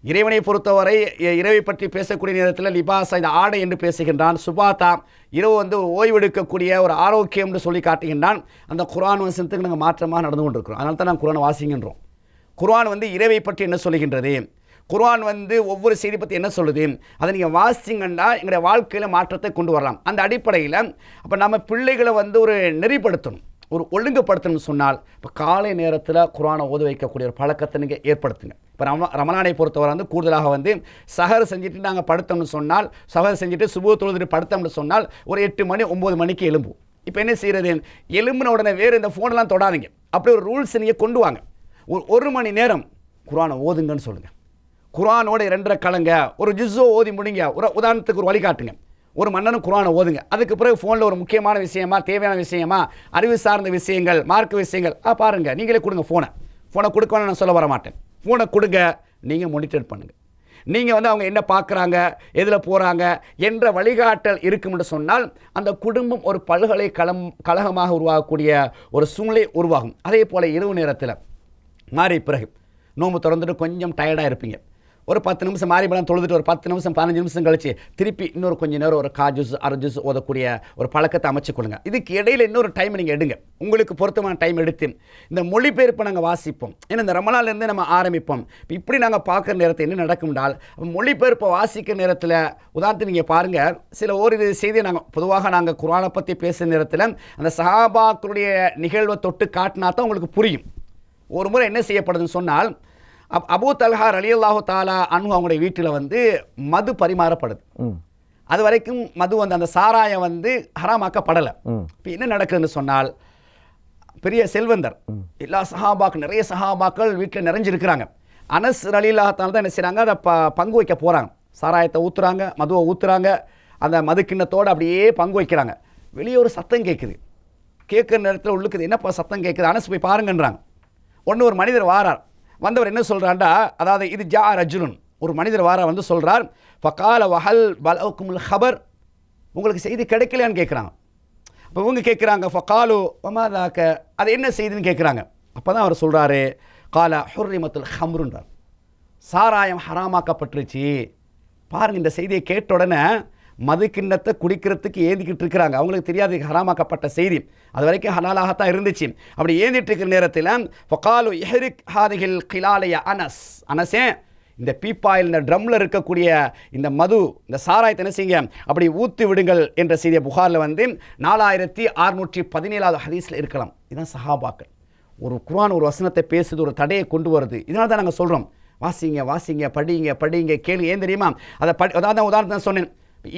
இறைவனை பொறுத்தவரை இரவை பற்றி பேசக்கூடிய நேரத்தில் லிபாசா, இந்த ஆடை என்று பேசுகின்றான். சுபாத்தா, இரவு ஓய்வெடுக்கக்கூடிய ஒரு ஆரோக்கியம் என்று சொல்லி காட்டுகின்றான். அந்த குர்ஆன் வசனத்துக்கு நாங்கள் மாற்றமாக நடந்து கொண்டிருக்கிறோம். அதனால தான் நாங்கள் குர்ஆனை வாசிக்கின்றோம். குர்ஆன் இரவை பற்றி என்ன சொல்லுகின்றது, குர்ஆன் ஒவ்வொரு செய்தி பற்றி என்ன சொல்லுது, அதை நீங்கள் வாசிங்கன்னா எங்களுடைய வாழ்க்கையில் மாற்றத்தை கொண்டு வரலாம். அந்த அடிப்படையில் அப்போ நம்ம பிள்ளைகளை ஒரு நெறிப்படுத்தணும், ஒரு ஒழுங்குபடுத்தணும்னு சொன்னால், இப்போ காலை நேரத்தில் குர்ஆனை ஓத வைக்கக்கூடிய ஒரு பழக்கத்தை நீங்கள் ஏற்படுத்துங்க. இப்போ ரமலானை பொறுத்தவரை கூடுதலாக சஹர் செஞ்சுட்டு நாங்கள் படுத்தோம்னு சொன்னால், சஹர் செஞ்சுட்டு சுபு தொழுதுட்டு படுத்தோம்னு சொன்னால் ஒரு 8 மணி 9 மணிக்கு எழும்பும். இப்போ என்ன செய்கிறது, எலும்பின உடனே வேறு இந்த ஃபோனெல்லாம் தொடாதீங்க. அப்படி ஒரு ரூல்ஸ் நீங்கள் கொண்டு வாங்க. ஒரு மணி நேரம் குர்ஆனை ஓதுங்கன்னு சொல்லுங்கள். குர்ஆனோட 2.5 கலங்க, ஒரு ஜுஸோ ஓதி முடிங்க. ஒரு உதாரணத்துக்கு ஒரு வழிகாட்டுங்க. ஒரு மன்னனும் குர்ஆனை ஓதுங்க. அதுக்கு பிறகு ஃபோனில் ஒரு முக்கியமான விஷயமா, தேவையான விஷயமா, அறிவு சார்ந்த விஷயங்கள், மார்க்க விஷயங்கள் பாருங்கள். நீங்களே கொடுங்க ஃபோனை கொடுக்கணும்னு நான் சொல்ல வர மாட்டேன். ஃபோனை கொடுங்க, நீங்கள் மானிட்டர் பண்ணுங்கள். நீங்கள் அவங்க என்ன பார்க்குறாங்க, எதில் போகிறாங்க என்ற வழிகாட்டல் இருக்கும் என்று சொன்னால் அந்த குடும்பம் ஒரு கழகமாக உருவாகக்கூடிய ஒரு சூழ்நிலை உருவாகும். அதே போல் இரவு நேரத்தில் மாறி பிறகு நோம்பு திறந்துட்டு கொஞ்சம் டயர்டாக இருப்பீங்க. ஒரு 10 நிமிஷம் மாறி பலம் தொழுதுட்டு ஒரு 10 நிமிஷம் 15 நிமிஷம் கழிச்சு திருப்பி இன்னொரு கொஞ்சம் நேரம் ஒரு ஜூஸ் அரை ஜூஸ் ஓதக்கூடிய ஒரு பழக்கத்தை அமைச்சுக்கொள்ளுங்க. இதுக்கு இடையில் இன்னொரு டைம் நீங்கள் எடுங்க, உங்களுக்கு பொருத்தமான டைம் எடுத்து இந்த மொழிபெயர்ப்பை நாங்கள் வாசிப்போம். ஏன்னா இந்த ரமலான்லேருந்து நம்ம ஆரம்பிப்போம். இப்படி நாங்கள் பார்க்குற நேரத்தில் என்ன நடக்கும் என்றால், மொழிபெயர்ப்பை வாசிக்கிற நேரத்தில் உதாரணத்துக்கு நீங்கள் பாருங்கள், சில ஓரிரு செய்தியை பொதுவாக குர்ஆனை பற்றி பேசுகிற நேரத்தில் அந்த சஹாபாக்களுடைய நிகழ்வை தொட்டு காட்டினா தான் உங்களுக்கு புரியும். ஒரு முறை என்ன செய்யப்படுதுன்னு சொன்னால், அபூ தல்ஹா ரலியல்லாஹு தஆலா அன்ஹு அவங்களுடைய வீட்டில் மது பரிமாறப்படுது. அது வரைக்கும் மது அந்த சாராயம் ஹராமாக்கப்படலை. இப்போ என்ன நடக்குதுன்னு சொன்னால், பெரிய செல்வந்தர், எல்லா நிறைய சஹாபாக்கள் வீட்டில் நிறைஞ்சிருக்கிறாங்க. அனஸ் ரலியல்லாஹு தஆலா தான் என்ன செய்கிறாங்க, அதை பங்கு வைக்க போகிறாங்க. சாராயத்தை ஊற்றுறாங்க, மதுவை ஊற்றுறாங்க, அந்த மது கிண்ணத்தோடு அப்படியே பங்கு வைக்கிறாங்க. வெளியே ஒரு சத்தம் கேட்குது. கேட்குற நேரத்தில் உள்ளுக்குது, என்னப்பா சத்தம் கேட்குது, அனஸ் போய் பாருங்கன்றாங்க. ஒன்று ஒரு மனிதர் வாரார். வந்தவர் என்ன சொல்கிறாண்டா, அதாவது இது ஜா ரஜுலுன், ஒரு மனிதர் வார சொல்கிறார், ஃபகால வஹல் பலகுமுல் ஹபர், உங்களுக்கு செய்தி கிடைக்கலையான்னு கேட்குறாங்க. அப்போ இவங்க கேட்குறாங்க, ஃபகாலு வமாதாக்க, அது என்ன செய்தின்னு கேட்குறாங்க. அப்போ தான் அவர் சொல்கிறாரு, கால ஹுர்ரிமத்துல் ஹம்ருன்றார், சாராயம் ஹராமாக்கப்பட்டுருச்சு. பாருங்கள், இந்த செய்தியை கேட்ட உடனே மது கிண்ணத்தை குடிக்கிறதுக்கு ஏந்திக்கிட்டு இருக்கிறாங்க. அவங்களுக்கு தெரியாது ஹராமாக்கப்பட்ட செய்தி, அது வரைக்கும் ஹலாலாகத்தான் இருந்துச்சு. அப்படி ஏந்திட்டு இருக்கிற நேரத்தில் ஃபகாலு இஹ்ரிக் ஹாதிஹில் கிலாலய அனஸ், அனஸே இந்த பீப்பாயில், இந்த ட்ரம்மில் இருக்கக்கூடிய இந்த மது, இந்த சாராயத்தை என்ன செய்யுங்க, அப்படி ஊற்றி விடுங்கள் என்ற செய்தியை புகாரில் 4617 ஹதீஸில் இருக்கலாம். இதுதான் சஹாபாக்கள். ஒரு குர்ஆன் ஒரு வசனத்தை பேசுது, ஒரு தடையை கொண்டு வருது. இதனால தான் நாங்கள் சொல்கிறோம், வாசிங்க, படிங்க, கேளுங்க. ஏன் தெரியுமா, அதை அதாவது உதாரணத்தை சொன்னேன்,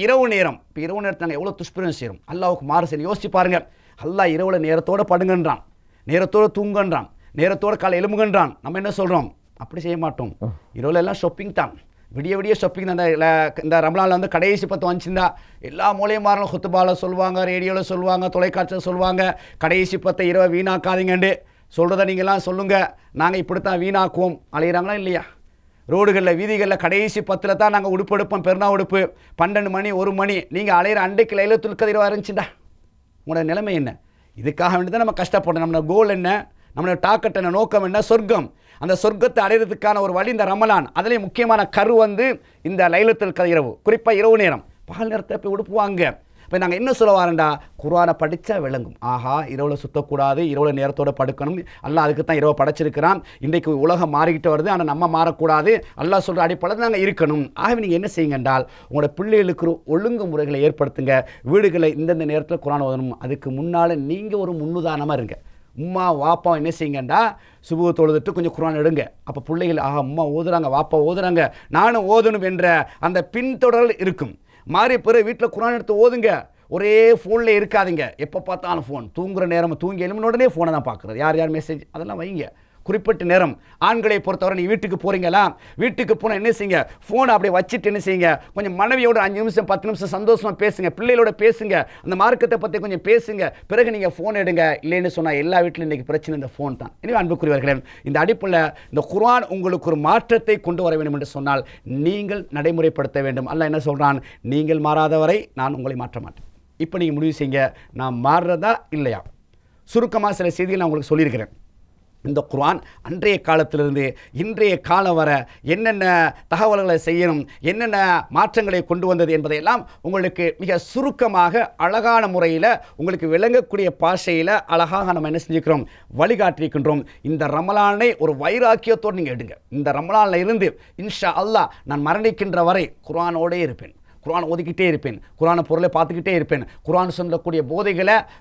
இரவு நேரத்தில் நாங்கள் எவ்வளோ துஷ்பிரம் செய்கிறோம், அல்லாவுக்கு மாறு செய்யணும். யோசிச்சு பாருங்கள், அல்லாஹ் இரவுல நேரத்தோடு படுங்கன்றான், நேரத்தோடு தூங்கன்றான், நேரத்தோடு காலை எலும்புங்கன்றான். நம்ம என்ன சொல்கிறோம், அப்படி செய்ய மாட்டோம். இரவுல எல்லாம் ஷாப்பிங் தான், விடிய ஷாப்பிங் தான். இந்த ரமலானில் கடைசி 10 வந்துச்சுருந்தா எல்லா மூலையமாரும் ஹுத்துபாவில் சொல்லுவாங்க, ரேடியோவில் சொல்லுவாங்க, தொலைக்காட்சியில் சொல்லுவாங்க, கடைசி 10 இரவை வீணாக்காதீங்கண்டு சொல்கிறத நீங்கள்லாம் சொல்லுங்கள், நாங்கள் இப்படித்தான் வீணாக்குவோம். அலையிறாங்களா இல்லையா? ரோடுகளில் வீதிகளில் கடைசி 10 தான் நாங்கள் உடுப்பு எடுப்போம், பெருநா உடுப்பு, 12 மணி 1 மணி. நீங்கள் அலையிற அண்டைக்கு லைலத்துல் கத்ர் இருந்துச்சுண்டா உங்களோட நிலைமை என்ன? இதுக்காக வேண்டி தான் நம்ம கஷ்டப்படணும். நம்மளோட கோல் என்ன, நம்மளோட டார்கெட் என்ன, நோக்கம் என்ன, சொர்க்கம். அந்த சொர்க்கத்தை அடையிறதுக்கான ஒரு வழி இந்த ரமலான். அதுலேயும் முக்கியமான கரு இந்த லைலத்துல் கத்ர் இரவு, குறிப்பாக இரவு நேரம். பகல் நேரத்தை போய் உடுப்புவாங்க. இப்போ நாங்கள் என்ன சொல்ல வாரண்டா, குர்ஆனை படித்தா விளங்கும். ஆஹா, இரவில் சுற்றக்கூடாது, இரவில் நேரத்தோடு படுக்கணும், அல்லாஹ் அதுக்கு தான் இரவு படைச்சிருக்கிறான். இன்றைக்கு உலகம் மாறிக்கிட்டு வருது, ஆனால் நம்ம மாறக்கூடாது, அல்லாஹ் சொல்கிற அடிப்படையில் நாங்கள் இருக்கணும். ஆகவே நீங்கள் என்ன செய்யுங்க என்றால், உங்களோட பிள்ளைகளுக்கு ஒழுங்கு முறைகளை ஏற்படுத்துங்க. வீடுகளை இந்தந்த நேரத்தில் குர்ஆன் ஓதணும். அதுக்கு முன்னால் நீங்கள் ஒரு முன்னுதாரணமாக இருங்க. உம்மா வாப்பா என்ன செய்யுங்கண்டா சுபுஹ் தொழுதுட்டு கொஞ்சம் குர்ஆன் எடுங்க. அப்போ பிள்ளைகள் அம்மா ஓதுறாங்க, வாப்பா ஓதுறாங்க, நானும் ஓதணும் என்ற அந்த பின்தொடரல் இருக்கும். மாறி பிறகு வீட்டில் குர்ஆன் எடுத்து ஓதுங்க. ஒரே ஃபோனில் இருக்காதீங்க. எப்போ பார்த்தாலும் ஃபோன். தூங்குற நேரம் தூங்கி எழும்பின உடனே ஃபோனை தான் பார்க்குறது. யார் மெசேஜ் அதெல்லாம் வைங்க. குறிப்பிட்ட நேரம். ஆண்களை பொறுத்தவரை நீங்கள் வீட்டுக்கு போகிறீங்களா, வீட்டுக்கு போனால் என்ன செய்யுங்க, ஃபோனை அப்படியே வச்சுட்டு என்ன செய்யுங்க, கொஞ்சம் மனைவியோட 5 நிமிஷம் 10 நிமிஷம் சந்தோஷமாக பேசுங்க, பிள்ளைகளோட பேசுங்க, அந்த மார்க்கத்தை பற்றி கொஞ்சம் பேசுங்க. பிறகு நீங்கள் ஃபோன் எடுங்க. இல்லைன்னு சொன்னால் எல்லா வீட்டிலும் இன்றைக்கி பிரச்சனை இந்த ஃபோன் தான். எனவே அன்புக்குரியவர்களே, இந்த அடிப்பில் இந்த குர்ஆன் உங்களுக்கு ஒரு மாற்றத்தை கொண்டு வர வேண்டும் என்று சொன்னால் நீங்கள் நடைமுறைப்படுத்த வேண்டும். அல்லாஹ் என்ன சொல்கிறான், நீங்கள் மாறாதவரை நான் உங்களை மாற்ற மாட்டேன். இப்போ நீங்கள் முடிவு செய்யுங்க, நான் மாறுறதா இல்லையா. சுருக்கமாக சில செய்திகள் நான் உங்களுக்கு சொல்லியிருக்கிறேன். இந்த குர்ஆன் அன்றைய காலத்திலிருந்து இன்றைய காலம் வர என்னென்ன தகவல்களை செய்யணும், என்னென்ன மாற்றங்களை கொண்டு வந்தது என்பதையெல்லாம் உங்களுக்கு மிக சுருக்கமாக அழகான முறையில் உங்களுக்கு விளங்கக்கூடிய பாஷையில் அழகாக நம்ம என்ன செஞ்சுக்கிறோம், வழிகாட்டியிருக்கின்றோம். இந்த ரமலானை ஒரு வைராக்கியத்தோடு நீங்கள் எடுங்க. இந்த ரமலானில் இருந்து இன்ஷா அல்லாஹ் நான் மரணிக்கின்ற வரை குர்ஆனோடே இருப்பேன், குர்ஆன் ஓதிக்கிட்டே இருப்பேன், குர்ஆன் பொருளை பார்த்துக்கிட்டே இருப்பேன், குர்ஆன் சொல்லக்கூடிய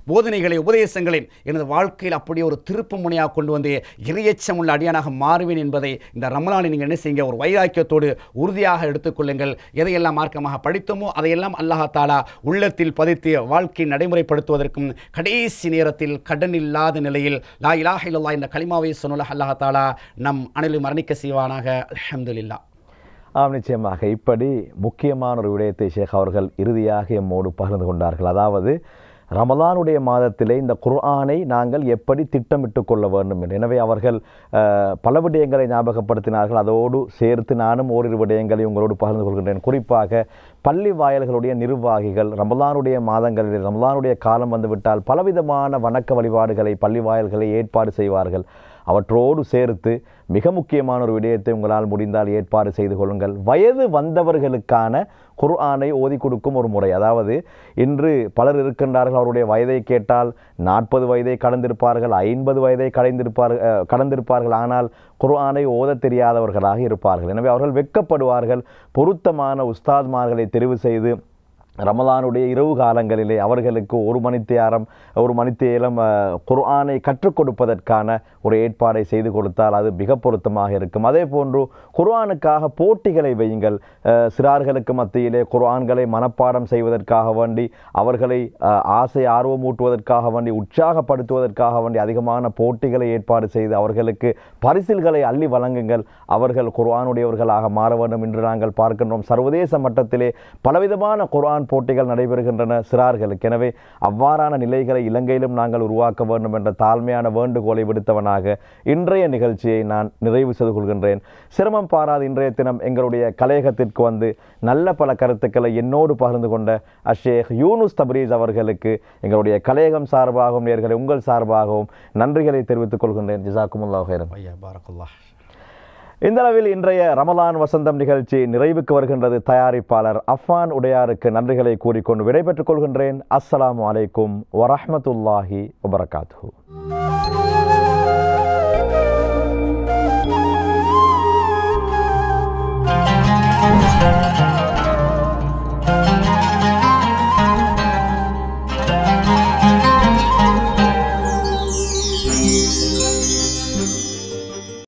போதனைகளை உபதேசங்களை எனது வாழ்க்கையில் அப்படியே ஒரு திருப்பு முனையாக கொண்டு வந்து இறையச்சம் உள்ள அடியானாக மாறுவேன் என்பதை இந்த ரமலானை நீங்கள் என்ன செய்யுங்க, ஒரு வைராக்கியத்தோடு உறுதியாக எடுத்துக்கொள்ளுங்கள். எதையெல்லாம் மார்க்கமாக படித்தோமோ அதையெல்லாம் அல்லாஹ் தஆலா உள்ளத்தில் பதித்து வாழ்க்கை நடைமுறைப்படுத்துவதற்கும் கடைசி நேரத்தில் கடன் இல்லாத நிலையில் லா இலாஹ இல்லல்லாஹ் என்ற கலிமாவை சொன்ன அல்லாஹ் தஆலா நம் அனைவரையும் மரணிக்க செய்வானாக. அல்ஹம்துலில்லாஹ். நிச்சயமாக இப்படி முக்கியமான ஒரு விடயத்தை ஷேக் அவர்கள் இறுதியாக எம்மோடு பகிர்ந்து கொண்டார்கள். அதாவது ரமலானுடைய மாதத்திலே இந்த குர்ஆனை நாங்கள் எப்படி திட்டமிட்டு கொள்ள வேண்டும் என்று. எனவே அவர்கள் பல விடயங்களை ஞாபகப்படுத்தினார்கள். அதோடு சேர்த்து நானும் ஓரிரு விடயங்களை உங்களோடு பகிர்ந்து கொள்கின்றேன். குறிப்பாக பள்ளி வாயல்களுடைய நிர்வாகிகள் ரமலானுடைய மாதங்களில் ரமலானுடைய காலம் வந்துவிட்டால் பலவிதமான வணக்க வழிபாடுகளை பள்ளி வாயல்களை ஏற்பாடு செய்வார்கள். அவற்றோடு சேர்த்து மிக முக்கியமான ஒரு விடயத்தை உங்களால் முடிந்தால் ஏற்பாடு செய்து கொள்ளுங்கள். வயது வந்தவர்களுக்கான குர்ஆனை ஓதி கொடுக்கும் ஒரு முறை. அதாவது இன்று பலர் இருக்கின்றார்கள், அவருடைய வயதை கேட்டால் 40 வயதை கடந்திருப்பார்கள், 50 வயதை கடந்திருப்பார்கள், ஆனால் குர்ஆனை ஓத தெரியாதவர்களாக இருப்பார்கள். எனவே அவர்கள் வெட்கப்படுவார்கள். பொருத்தமான உஸ்தாத்மார்களை தெரிவு செய்து ரமலானுடைய இரவு காலங்களிலே அவர்களுக்கு ஒரு மணித்தேலம் குர்ஆனை கற்றுக் கொடுப்பதற்கான ஒரு ஏற்பாடை செய்து கொடுத்தால் அது மிக பொருத்தமாக இருக்கும். அதே போன்று குர்ஆனுக்காக போட்டிகளை வையுங்கள். சிறார்களுக்கு மத்தியிலே குர்ஆன்களை மனப்பாடம் செய்வதற்காக வேண்டி, அவர்களை ஆர்வம் ஊட்டுவதற்காக வேண்டி, உற்சாகப்படுத்துவதற்காக வேண்டி அதிகமான போட்டிகளை ஏற்பாடு செய்து அவர்களுக்கு பரிசில்களை அள்ளி வழங்குங்கள். அவர்கள் குர்ஆனுடையவர்களாக மாற வேண்டும் என்று நாங்கள் பார்க்கின்றோம். சர்வதேச மட்டத்திலே பலவிதமான குர்ஆன் போட்டிகள் நடைபெறுகின்றன சிறார்களுக்கு. எனவே அவ்வாறான நிலைகளை இலங்கையிலும் நாங்கள் உருவாக்க வேண்டும் என்ற தாழ்மையான வேண்டுகோளை விடுத்தவனாக இன்றைய நிகழ்ச்சியை நான் நிறைவு செய்து கொள்கின்றேன். சிரமம் பாராது இன்றைய தினம் எங்களுடைய கலையகத்திற்கு வந்து நல்ல பல கருத்துக்களை என்னோடு பகிர்ந்து கொண்ட ஷேக் யூனுஸ் தப்ரீஸ் அவர்களுக்கு எங்களுடைய கலையகம் சார்பாகவும் நேர்களை உங்கள் சார்பாகவும் நன்றிகளை தெரிவித்துக் கொள்கின்றேன். ஜஸாக்குமுல்லாஹ் ஹைரன். பாரக்கல்லாஹ். இந்த அளவில் இன்றைய ரமலான் வசந்தம் நிகழ்ச்சி நிறைவுக்கு வருகின்றது. தயாரிப்பாளர் அஃபான் உடையாருக்கு நன்றிகளை கூறிக்கொண்டு விடைபெற்றுக் கொள்கின்றேன். அஸ்ஸலாமு அலைக்கும் வரஹ்மத்துல்லாஹி வபரகாத்துஹு.